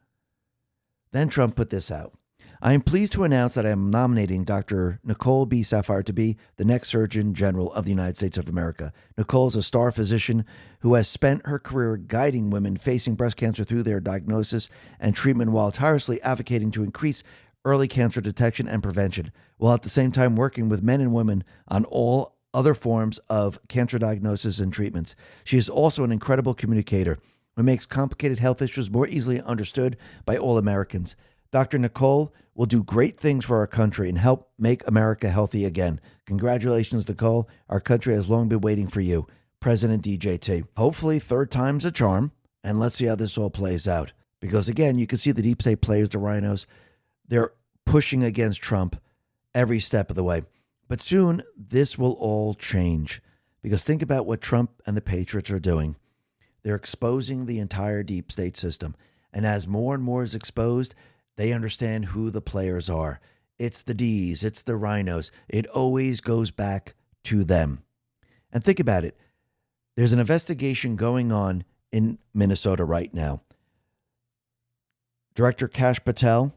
Then Trump put this out. I am pleased to announce that I am nominating Dr. Nicole B. Saphier to be the next Surgeon General of the United States of America. Nicole is a star physician who has spent her career guiding women facing breast cancer through their diagnosis and treatment while tirelessly advocating to increase early cancer detection and prevention, while at the same time working with men and women on all other forms of cancer diagnosis and treatments. She is also an incredible communicator who makes complicated health issues more easily understood by all Americans. Dr. Nicole will do great things for our country and help make America healthy again. Congratulations, Nicole. Our country has long been waiting for you. President DJT. Hopefully, 3rd time's a charm, and let's see how this all plays out. Because again, you can see the deep state players, the rhinos, they're pushing against Trump every step of the way. But soon, this will all change. Because think about what Trump and the Patriots are doing. They're exposing the entire deep state system. And as more and more is exposed, they understand who the players are. It's the D's, it's the rhinos. It always goes back to them. And think about it. There's an investigation going on in Minnesota right now. Director Kash Patel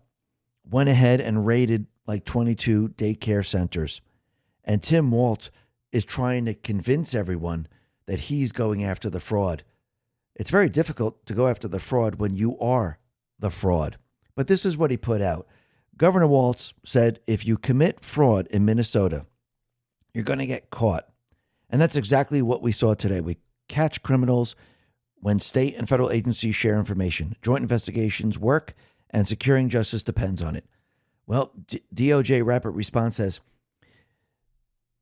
went ahead and raided like 22 daycare centers. And Tim Walz is trying to convince everyone that he's going after the fraud. It's very difficult to go after the fraud when you are the fraud. But this is what he put out. Governor Walz said, if you commit fraud in Minnesota, you're going to get caught. And that's exactly what we saw today. We catch criminals when state and federal agencies share information. Joint investigations work, and securing justice depends on it. Well, DOJ Rapid Response says,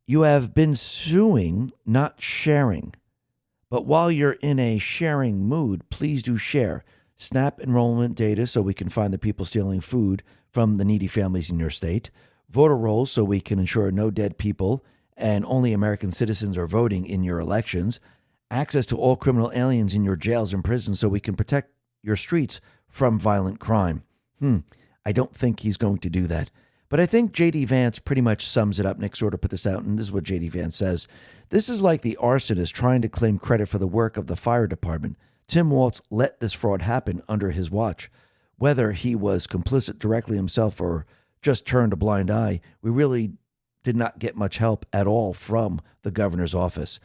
you have been suing, not sharing. But while you're in a sharing mood, please do share. SNAP enrollment data so we can find the people stealing food from the needy families in your state. Voter rolls so we can ensure no dead people and only American citizens are voting in your elections. Access to all criminal aliens in your jails and prisons so we can protect your streets from violent crime. I don't think he's going to do that. But I think J.D. Vance pretty much sums it up. Nick sort of put this out, and this is what J.D. Vance says. This is like the arsonist trying to claim credit for the work of the fire department. Tim Walz let this fraud happen under his watch. Whether he was complicit directly himself or just turned a blind eye, we really did not get much help at all from the governor's office.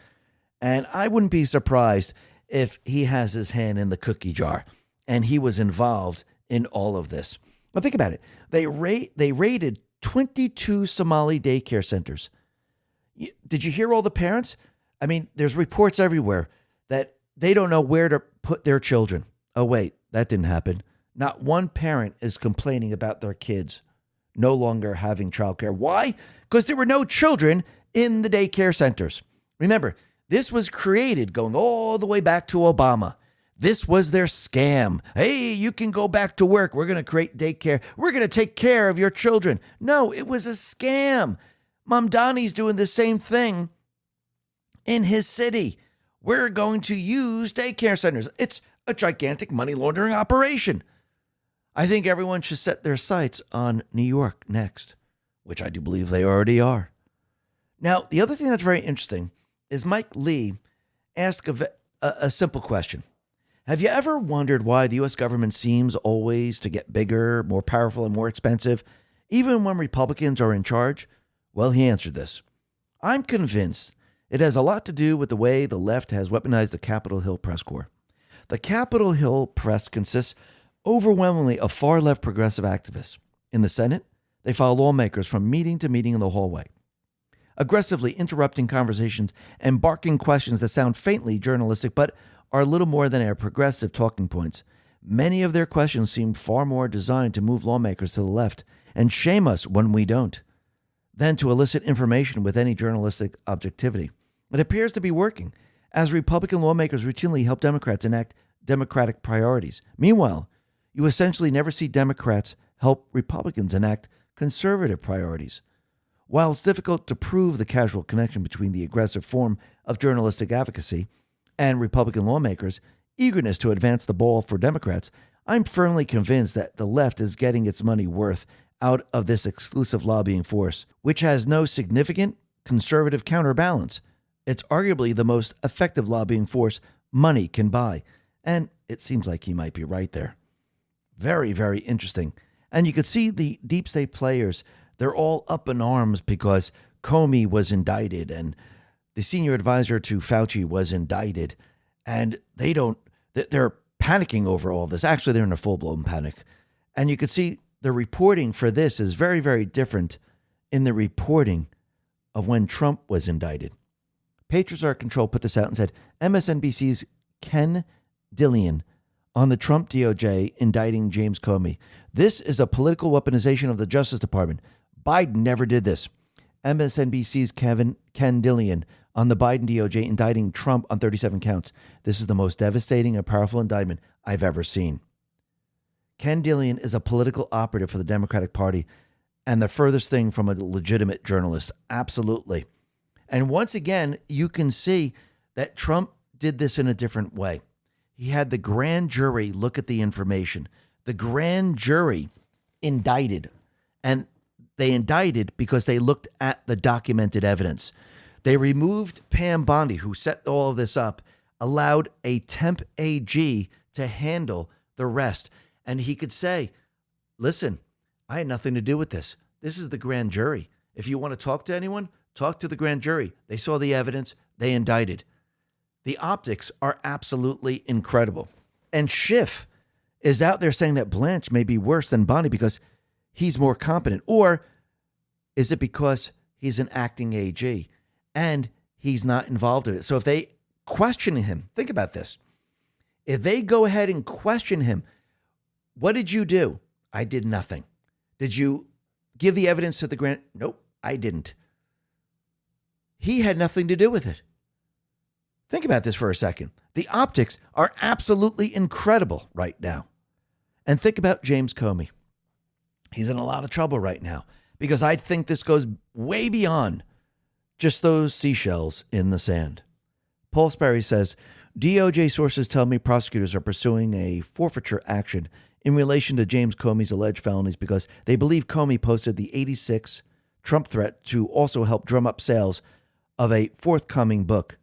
And I wouldn't be surprised if he has his hand in the cookie jar and he was involved in all of this. But think about it. They raided 22 Somali daycare centers. Did you hear all the parents? I mean, there's reports everywhere that they don't know where to put their children. Oh, wait, that didn't happen. Not one parent is complaining about their kids no longer having childcare. Why? Because there were no children in the daycare centers. Remember, this was created going all the way back to Obama. This was their scam. Hey, you can go back to work. We're going to create daycare. We're going to take care of your children. No, it was a scam. Mamdani's doing the same thing in his city. We're going to use daycare centers. It's a gigantic money laundering operation. I think everyone should set their sights on New York next, which I do believe they already are. Now, the other thing that's very interesting is Mike Lee asked a simple question. Have you ever wondered why the U.S. government seems always to get bigger, more powerful, and more expensive, even when Republicans are in charge? Well, he answered this. I'm convinced it has a lot to do with the way the left has weaponized the Capitol Hill press corps. The Capitol Hill press consists overwhelmingly of far-left progressive activists. In the Senate, they follow lawmakers from meeting to meeting in the hallway, aggressively interrupting conversations and barking questions that sound faintly journalistic but are little more than their progressive talking points. Many of their questions seem far more designed to move lawmakers to the left and shame us when we don't, than to elicit information with any journalistic objectivity. It appears to be working, as Republican lawmakers routinely help Democrats enact Democratic priorities. Meanwhile, you essentially never see Democrats help Republicans enact conservative priorities. While it's difficult to prove the causal connection between the aggressive form of journalistic advocacy and Republican lawmakers' eagerness to advance the ball for Democrats, I'm firmly convinced that the left is getting its money worth out of this exclusive lobbying force, which has no significant conservative counterbalance. It's arguably the most effective lobbying force money can buy. And it seems like he might be right there. Very, very interesting. And you could see the deep state players, they're all up in arms because Comey was indicted and the senior advisor to Fauci was indicted. And they're panicking over all this. Actually, they're in a full-blown panic. And you could see the reporting for this is very, very different in the reporting of when Trump was indicted. Patriots Are Control put this out and said, MSNBC's Ken Dillian on the Trump DOJ indicting James Comey. This is a political weaponization of the Justice Department. Biden never did this. MSNBC's Ken Dillian on the Biden DOJ indicting Trump on 37 counts. This is the most devastating and powerful indictment I've ever seen. Ken Dillian is a political operative for the Democratic Party and the furthest thing from a legitimate journalist. Absolutely. And once again, you can see that Trump did this in a different way. He had the grand jury look at the information. The grand jury indicted, and they indicted because they looked at the documented evidence. They removed Pam Bondi, who set all of this up, allowed a temp AG to handle the rest. And he could say, listen, I had nothing to do with this. This is the grand jury. If you want to talk to anyone, talk to the grand jury. They saw the evidence. They indicted. The optics are absolutely incredible. And Schiff is out there saying that Blanche may be worse than Bondi because he's more competent. Or is it because he's an acting AG and he's not involved in it? So if they question him, think about this. If they go ahead and question him, what did you do? I did nothing. Did you give the evidence to the grand? Nope, I didn't. He had nothing to do with it. Think about this for a second. The optics are absolutely incredible right now. And think about James Comey. He's in a lot of trouble right now because I think this goes way beyond just those seashells in the sand. Paul Sperry says, DOJ sources tell me prosecutors are pursuing a forfeiture action in relation to James Comey's alleged felonies because they believe Comey posted the 86 Trump threat to also help drum up sales of a forthcoming book.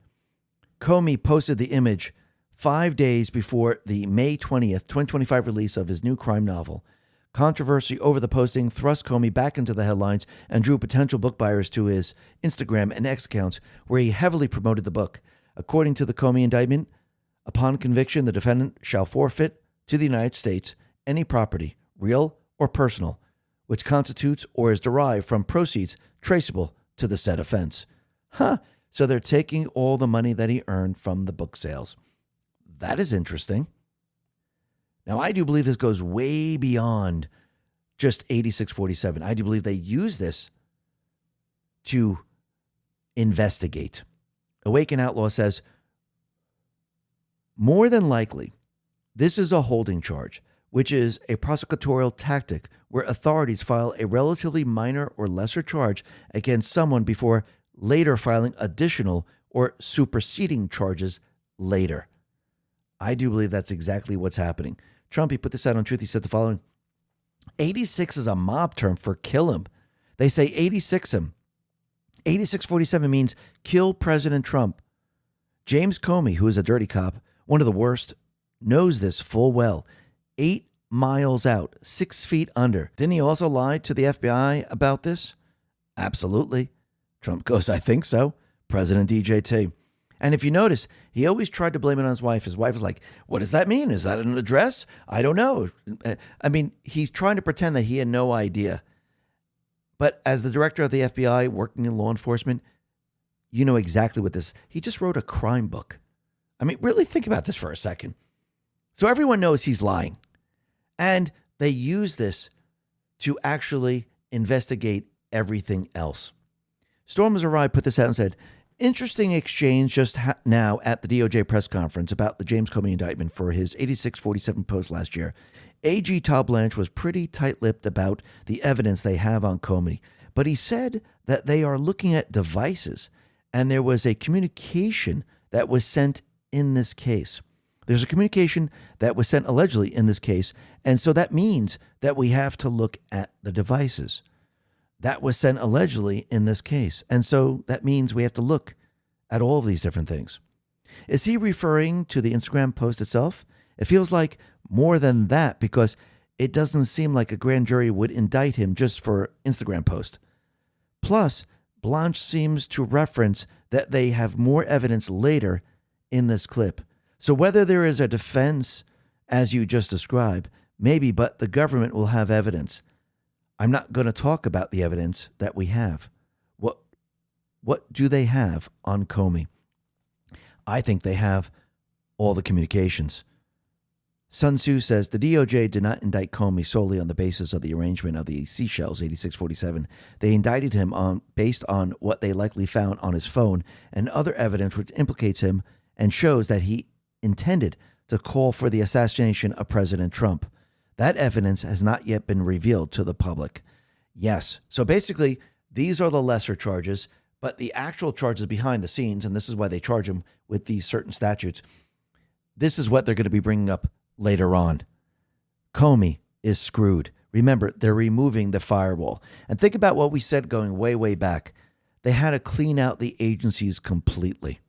Comey posted the image 5 days before the May 20th, 2025 release of his new crime novel. Controversy over the posting thrust Comey back into the headlines and drew potential book buyers to his Instagram and X accounts, where he heavily promoted the book. According to the Comey indictment, upon conviction, the defendant shall forfeit to the United States any property, real or personal, which constitutes or is derived from proceeds traceable to the said offense. So they're taking all the money that he earned from the book sales. That is interesting. Now, I do believe this goes way beyond just 8647. I do believe they use this to investigate. Awaken Outlaw says, more than likely, this is a holding charge, which is a prosecutorial tactic where authorities file a relatively minor or lesser charge against someone before later filing additional or superseding charges later. I do believe that's exactly what's happening. Trump, he put this out on Truth. He said the following: 86 is a mob term for kill him. They say 86 him. 8647 means kill President Trump. James Comey, who is a dirty cop, one of the worst, knows this full well. 8 miles out, 6 feet under. Didn't he also lie to the FBI about this? Absolutely. Trump goes, I think so. President DJT. And if you notice, he always tried to blame it on his wife. His wife was like, what does that mean? Is that an address? I don't know. I mean, he's trying to pretend that he had no idea. But as the director of the FBI working in law enforcement, you know exactly what this, he just wrote a crime book. I mean, really think about this for a second. So everyone knows he's lying. And they use this to actually investigate everything else. Storm Azariah put this out and said, interesting exchange just now at the DOJ press conference about the James Comey indictment for his 8647 post last year. AG Todd Blanche was pretty tight-lipped about the evidence they have on Comey, but he said that they are looking at devices, and there was a communication that was sent in this case. There's a communication that was sent allegedly in this case, and so that means that we have to look at the devices that was sent allegedly in this case. And so that means we have to look at all of these different things. Is he referring to the Instagram post itself? It feels like more than that, because it doesn't seem like a grand jury would indict him just for Instagram post. Plus, Blanche seems to reference that they have more evidence later in this clip. So whether there is a defense, as you just described, maybe, but the government will have evidence. I'm not going to talk about the evidence that we have. What do they have on Comey? I think they have all the communications. Sun Tzu says the DOJ did not indict Comey solely on the basis of the arrangement of the Seashells 8647. They indicted him based on what they likely found on his phone and other evidence which implicates him and shows that he intended to call for the assassination of President Trump. That evidence has not yet been revealed to the public. Yes. So basically, these are the lesser charges, but the actual charges behind the scenes, and this is why they charge him with these certain statutes, this is what they're going to be bringing up later on. Comey is screwed. Remember, they're removing the firewall. And think about what we said going way, way back. They had to clean out the agencies completely.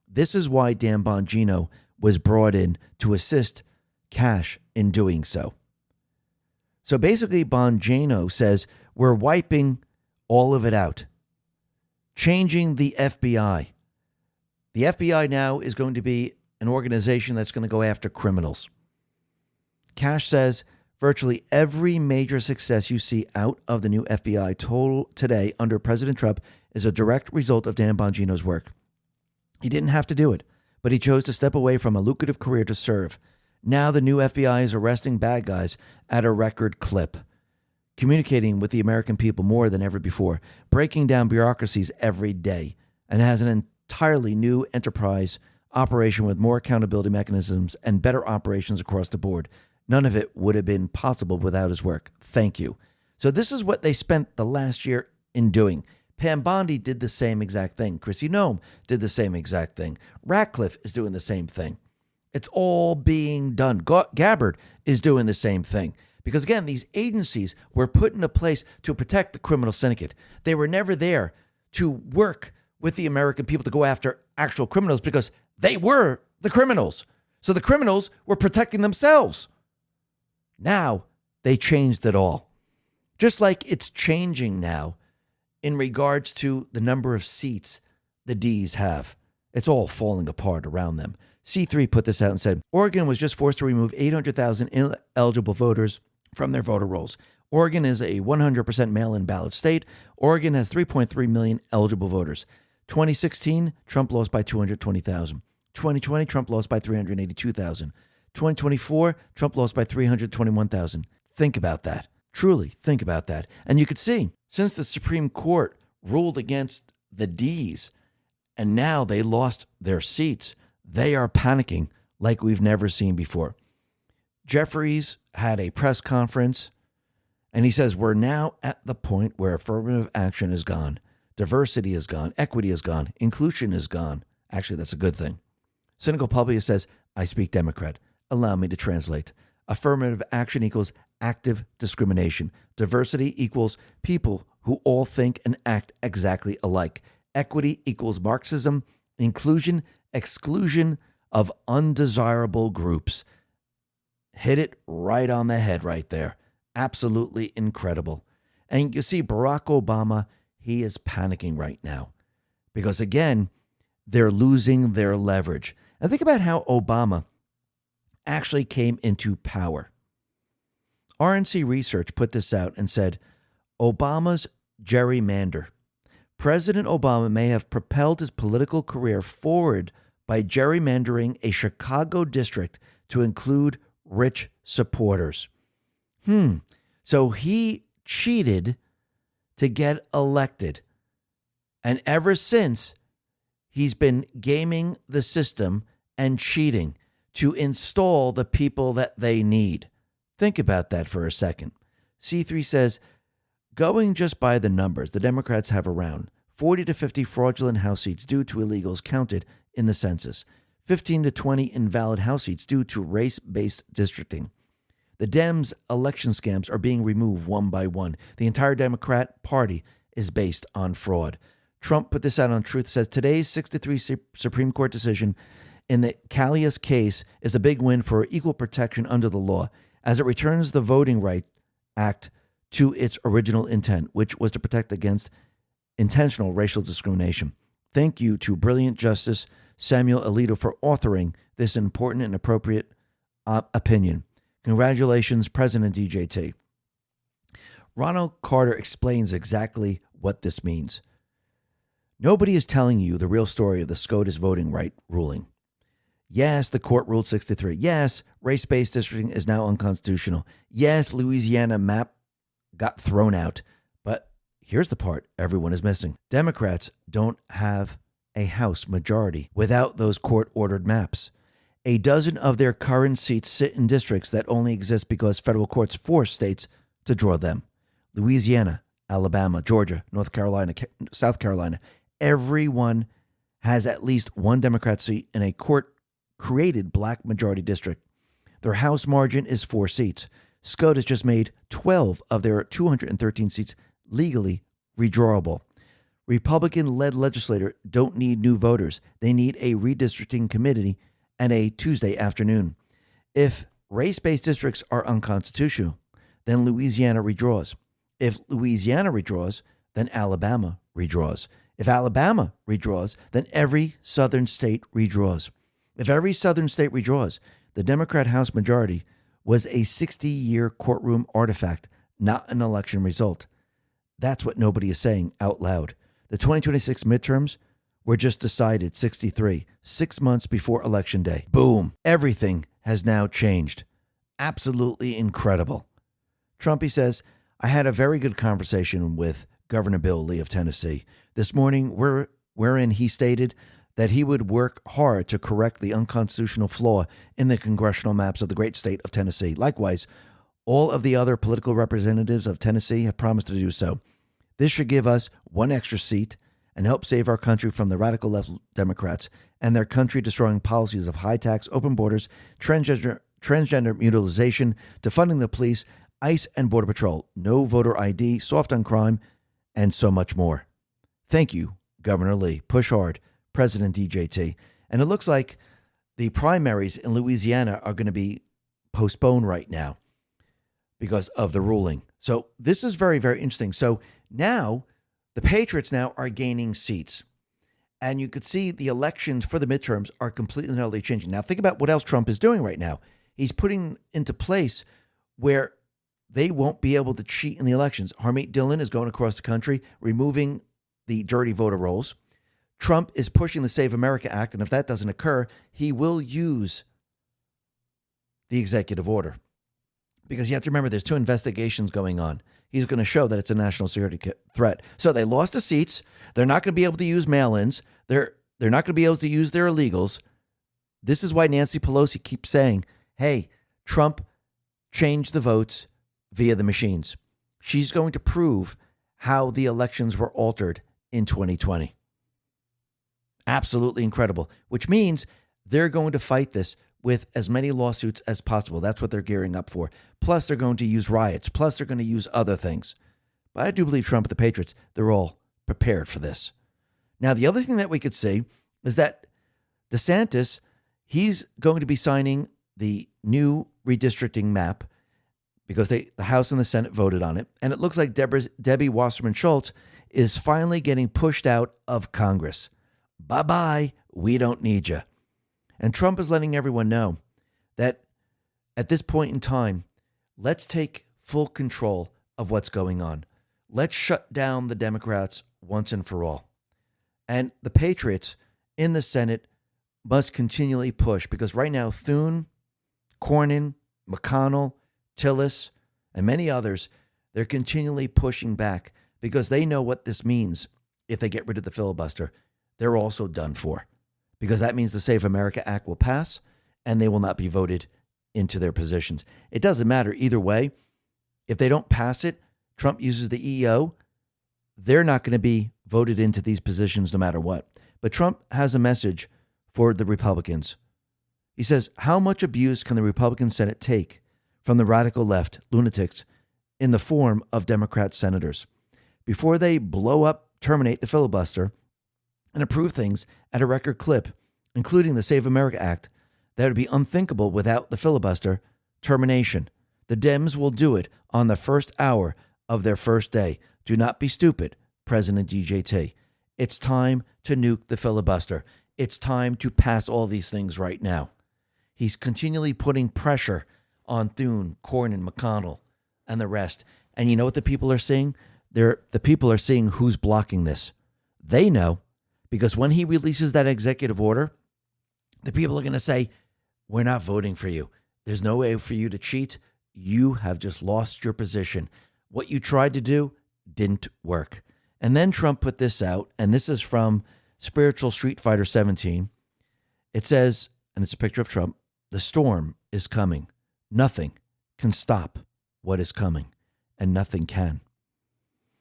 This is why Dan Bongino was brought in to assist Kash in doing so. So basically, Bongino says, we're wiping all of it out, changing the FBI. The FBI now is going to be an organization that's going to go after criminals. Kash says virtually every major success you see out of the new FBI total today under President Trump is a direct result of Dan Bongino's work. He didn't have to do it, but he chose to step away from a lucrative career to serve. Now the new FBI is arresting bad guys at a record clip, communicating with the American people more than ever before, breaking down bureaucracies every day, and has an entirely new enterprise operation with more accountability mechanisms and better operations across the board. None of it would have been possible without his work. Thank you. So this is what they spent the last year in doing. Pam Bondi did the same exact thing. Chrissy Noem did the same exact thing. Ratcliffe is doing the same thing. It's all being done. Gabbard is doing the same thing. Because again, these agencies were put into place to protect the criminal syndicate. They were never there to work with the American people to go after actual criminals because they were the criminals. So the criminals were protecting themselves. Now they changed it all. Just like it's changing now in regards to the number of seats the D's have. It's all falling apart around them. C3 put this out and said, Oregon was just forced to remove 800,000 ineligible voters from their voter rolls. Oregon is a 100% mail-in ballot state. Oregon has 3.3 million eligible voters. 2016, Trump lost by 220,000. 2020, Trump lost by 382,000. 2024, Trump lost by 321,000. Think about that. Truly think about that. And you could see, since the Supreme Court ruled against the D's, and now they lost their seats, they are panicking like we've never seen before. Jeffries had a press conference, and he says, we're now at the point where affirmative action is gone. Diversity is gone. Equity is gone. Inclusion is gone. Actually, that's a good thing. Cynical Publius says, I speak Democrat. Allow me to translate. Affirmative action equals active discrimination. Diversity equals people who all think and act exactly alike. Equity equals Marxism. Inclusion, exclusion of undesirable groups. Hit it right on the head right there. Absolutely incredible. And you see Barack Obama, he is panicking right now because, again, they're losing their leverage. And think about how Obama actually came into power. RNC Research put this out and said, Obama's gerrymander. President Obama may have propelled his political career forward by gerrymandering a Chicago district to include rich supporters. So he cheated to get elected. And ever since, he's been gaming the system and cheating to install the people that they need. Think about that for a second. C3 says, going just by the numbers, the Democrats have around 40 to 50 fraudulent House seats due to illegals counted in the census, 15 to 20 invalid House seats due to race-based districting. The Dems' election scams are being removed one by one. The entire Democrat Party is based on fraud. Trump put this out on Truth, says today's 6-3 Supreme Court decision in the Callias case is a big win for equal protection under the law, as it returns the Voting Rights Act to its original intent, which was to protect against intentional racial discrimination. Thank you to brilliant Justice Samuel Alito for authoring this important and appropriate opinion. Congratulations, President DJT. Ronald Carter explains exactly what this means. Nobody is telling you the real story of the SCOTUS voting right ruling. Yes, the court ruled 6-3. Yes, race-based districting is now unconstitutional. Yes, Louisiana map got thrown out. But here's the part everyone is missing. Democrats don't have a House majority without those court-ordered maps. A dozen of their current seats sit in districts that only exist because federal courts force states to draw them. Louisiana, Alabama, Georgia, North Carolina, South Carolina. Everyone has at least one Democrat seat in a court-created black majority district. Their House margin is 4 seats. SCOTUS just made 12 of their 213 seats legally redrawable. Republican-led legislators don't need new voters. They need a redistricting committee and a Tuesday afternoon. If race-based districts are unconstitutional, then Louisiana redraws. If Louisiana redraws, then Alabama redraws. If Alabama redraws, then every southern state redraws. If every southern state redraws, the Democrat House majority was a 60-year courtroom artifact, not an election result. That's what nobody is saying out loud. The 2026 midterms were just decided 6-3, 6 months before Election Day. Boom. Everything has now changed. Absolutely incredible. Trumpy says, I had a very good conversation with Governor Bill Lee of Tennessee this morning, wherein he stated that he would work hard to correct the unconstitutional flaw in the congressional maps of the great state of Tennessee. Likewise, all of the other political representatives of Tennessee have promised to do so. This should give us one extra seat and help save our country from the radical left Democrats and their country-destroying policies of high tax, open borders, transgender mutilization, defunding the police, ICE and Border Patrol, no voter ID, soft on crime, and so much more. Thank you, Governor Lee. Push hard, President DJT. And it looks like the primaries in Louisiana are going to be postponed right now because of the ruling. So this is very, very interesting. So now the Patriots now are gaining seats. And you could see the elections for the midterms are completely and utterly changing. Now think about what else Trump is doing right now. He's putting into place where they won't be able to cheat in the elections. Harmeet Dillon is going across the country, removing the dirty voter rolls. Trump is pushing the Save America Act, and if that doesn't occur, he will use the executive order. Because you have to remember, there's 2 investigations going on. He's going to show that it's a national security threat. So they lost the seats. They're not going to be able to use mail-ins. They're not going to be able to use their illegals. This is why Nancy Pelosi keeps saying, hey, Trump changed the votes via the machines. She's going to prove how the elections were altered in 2020. Absolutely incredible, which means they're going to fight this with as many lawsuits as possible. That's what they're gearing up for. Plus, they're going to use riots. Plus, they're going to use other things. But I do believe Trump and the Patriots, they're all prepared for this. Now, the other thing that we could see is that DeSantis, he's going to be signing the new redistricting map because the House and the Senate voted on it. And it looks like Debbie Wasserman Schultz is finally getting pushed out of Congress. Bye-bye, we don't need you. And Trump is letting everyone know that at this point in time, let's take full control of what's going on. Let's shut down the Democrats once and for all. And the Patriots in the Senate must continually push because right now Thune, Cornyn, McConnell, Tillis, and many others, they're continually pushing back because they know what this means if they get rid of the filibuster. They're also done for because that means the Save America Act will pass and they will not be voted into their positions. It doesn't matter either way. If they don't pass it, Trump uses the EO, they're not going to be voted into these positions no matter what. But Trump has a message for the Republicans. He says, how much abuse can the Republican Senate take from the radical left lunatics in the form of Democrat senators before they blow up, terminate the filibuster, and approve things at a record clip, including the Save America Act, that would be unthinkable without the filibuster termination. The Dems will do it on the first hour of their first day. Do not be stupid, President DJT. It's time to nuke the filibuster. It's time to pass all these things right now. He's continually putting pressure on Thune, Cornyn, McConnell, and the rest. And you know what the people are seeing? The people are seeing who's blocking this. They know, because when he releases that executive order, the people are going to say, we're not voting for you. There's no way for you to cheat. You have just lost your position. What you tried to do didn't work. And then Trump put this out, and this is from Spiritual Street Fighter 17. It says, and it's a picture of Trump, the storm is coming. Nothing can stop what is coming, and nothing can.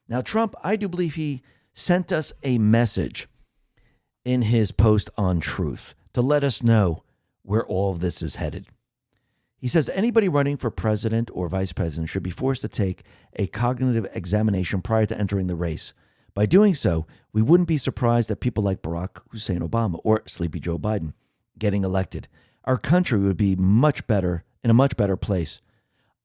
Now, Trump, I do believe he sent us a message in his post on Truth to let us know where all of this is headed. He says anybody running for president or vice president should be forced to take a cognitive examination prior to entering the race. By doing so, we wouldn't be surprised at people like Barack Hussein Obama or Sleepy Joe Biden getting elected. Our country would be in a much better place.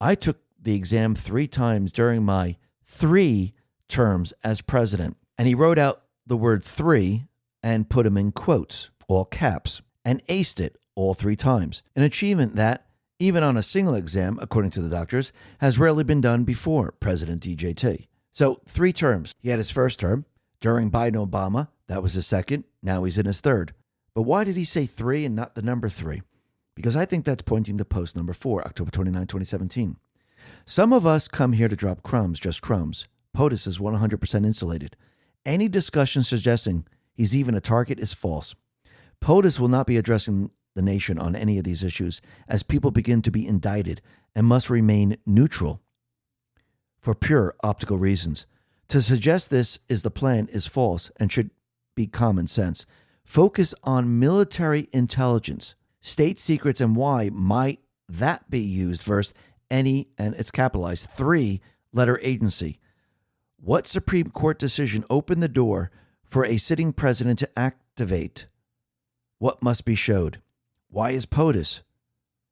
I took the exam 3 times during my 3 terms as president, and he wrote out the word 3 and put them in quotes, all caps, and aced it all 3 times. An achievement that, even on a single exam, according to the doctors, has rarely been done before President DJT. So 3 terms. He had his first term during Biden-Obama. That was his second. Now he's in his third. But why did he say 3 and not the number 3? Because I think that's pointing to post number 4, October 29, 2017. Some of us come here to drop crumbs, just crumbs. POTUS is 100% insulated. Any discussion suggesting he's even a target is false. POTUS will not be addressing the nation on any of these issues as people begin to be indicted and must remain neutral for pure optical reasons. To suggest this is the plan is false and should be common sense. Focus on military intelligence, state secrets, and why might that be used versus any, and it's capitalized, 3-letter agency. What Supreme Court decision opened the door for a sitting president to activate what must be showed? Why is POTUS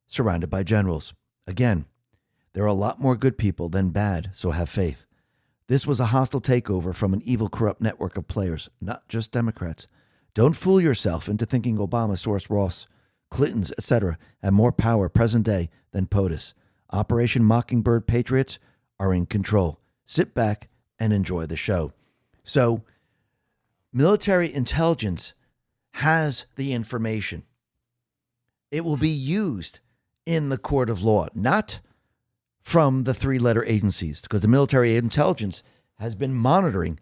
surrounded by generals? Again, there are a lot more good people than bad, so have faith. This was a hostile takeover from an evil, corrupt network of players, not just Democrats. Don't fool yourself into thinking Obama, Soros, Ross, Clintons, etc. have more power present day than POTUS. Operation Mockingbird Patriots are in control. Sit back and enjoy the show. So, military intelligence has the information. It will be used in the court of law, not from the 3-letter agencies, because the military intelligence has been monitoring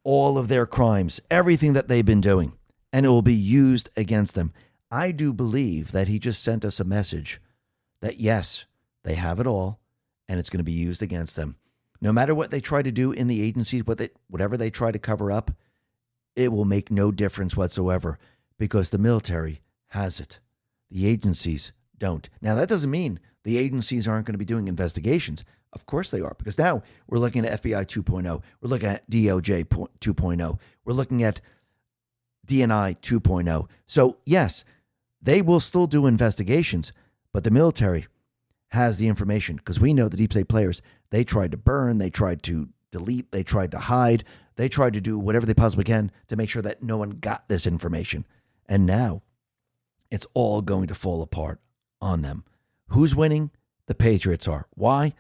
all of their crimes, everything that they've been doing, and it will be used against them. I do believe that he just sent us a message that, yes, they have it all, and it's going to be used against them. No matter what they try to do in the agencies, whatever they try to cover up, it will make no difference whatsoever because the military has it. The agencies don't. Now, that doesn't mean the agencies aren't going to be doing investigations. Of course they are, because now we're looking at FBI 2.0. We're looking at DOJ 2.0. We're looking at DNI 2.0. So, yes, they will still do investigations, but the military has the information because we know the deep state players, they tried to burn, they tried to delete, they tried to hide, they tried to do whatever they possibly can to make sure that no one got this information. And now it's all going to fall apart on them. Who's winning? The Patriots are. Why?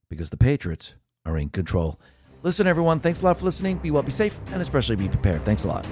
Because the Patriots are in control. Listen, everyone, thanks a lot for listening. Be well, be safe, and especially be prepared. Thanks a lot.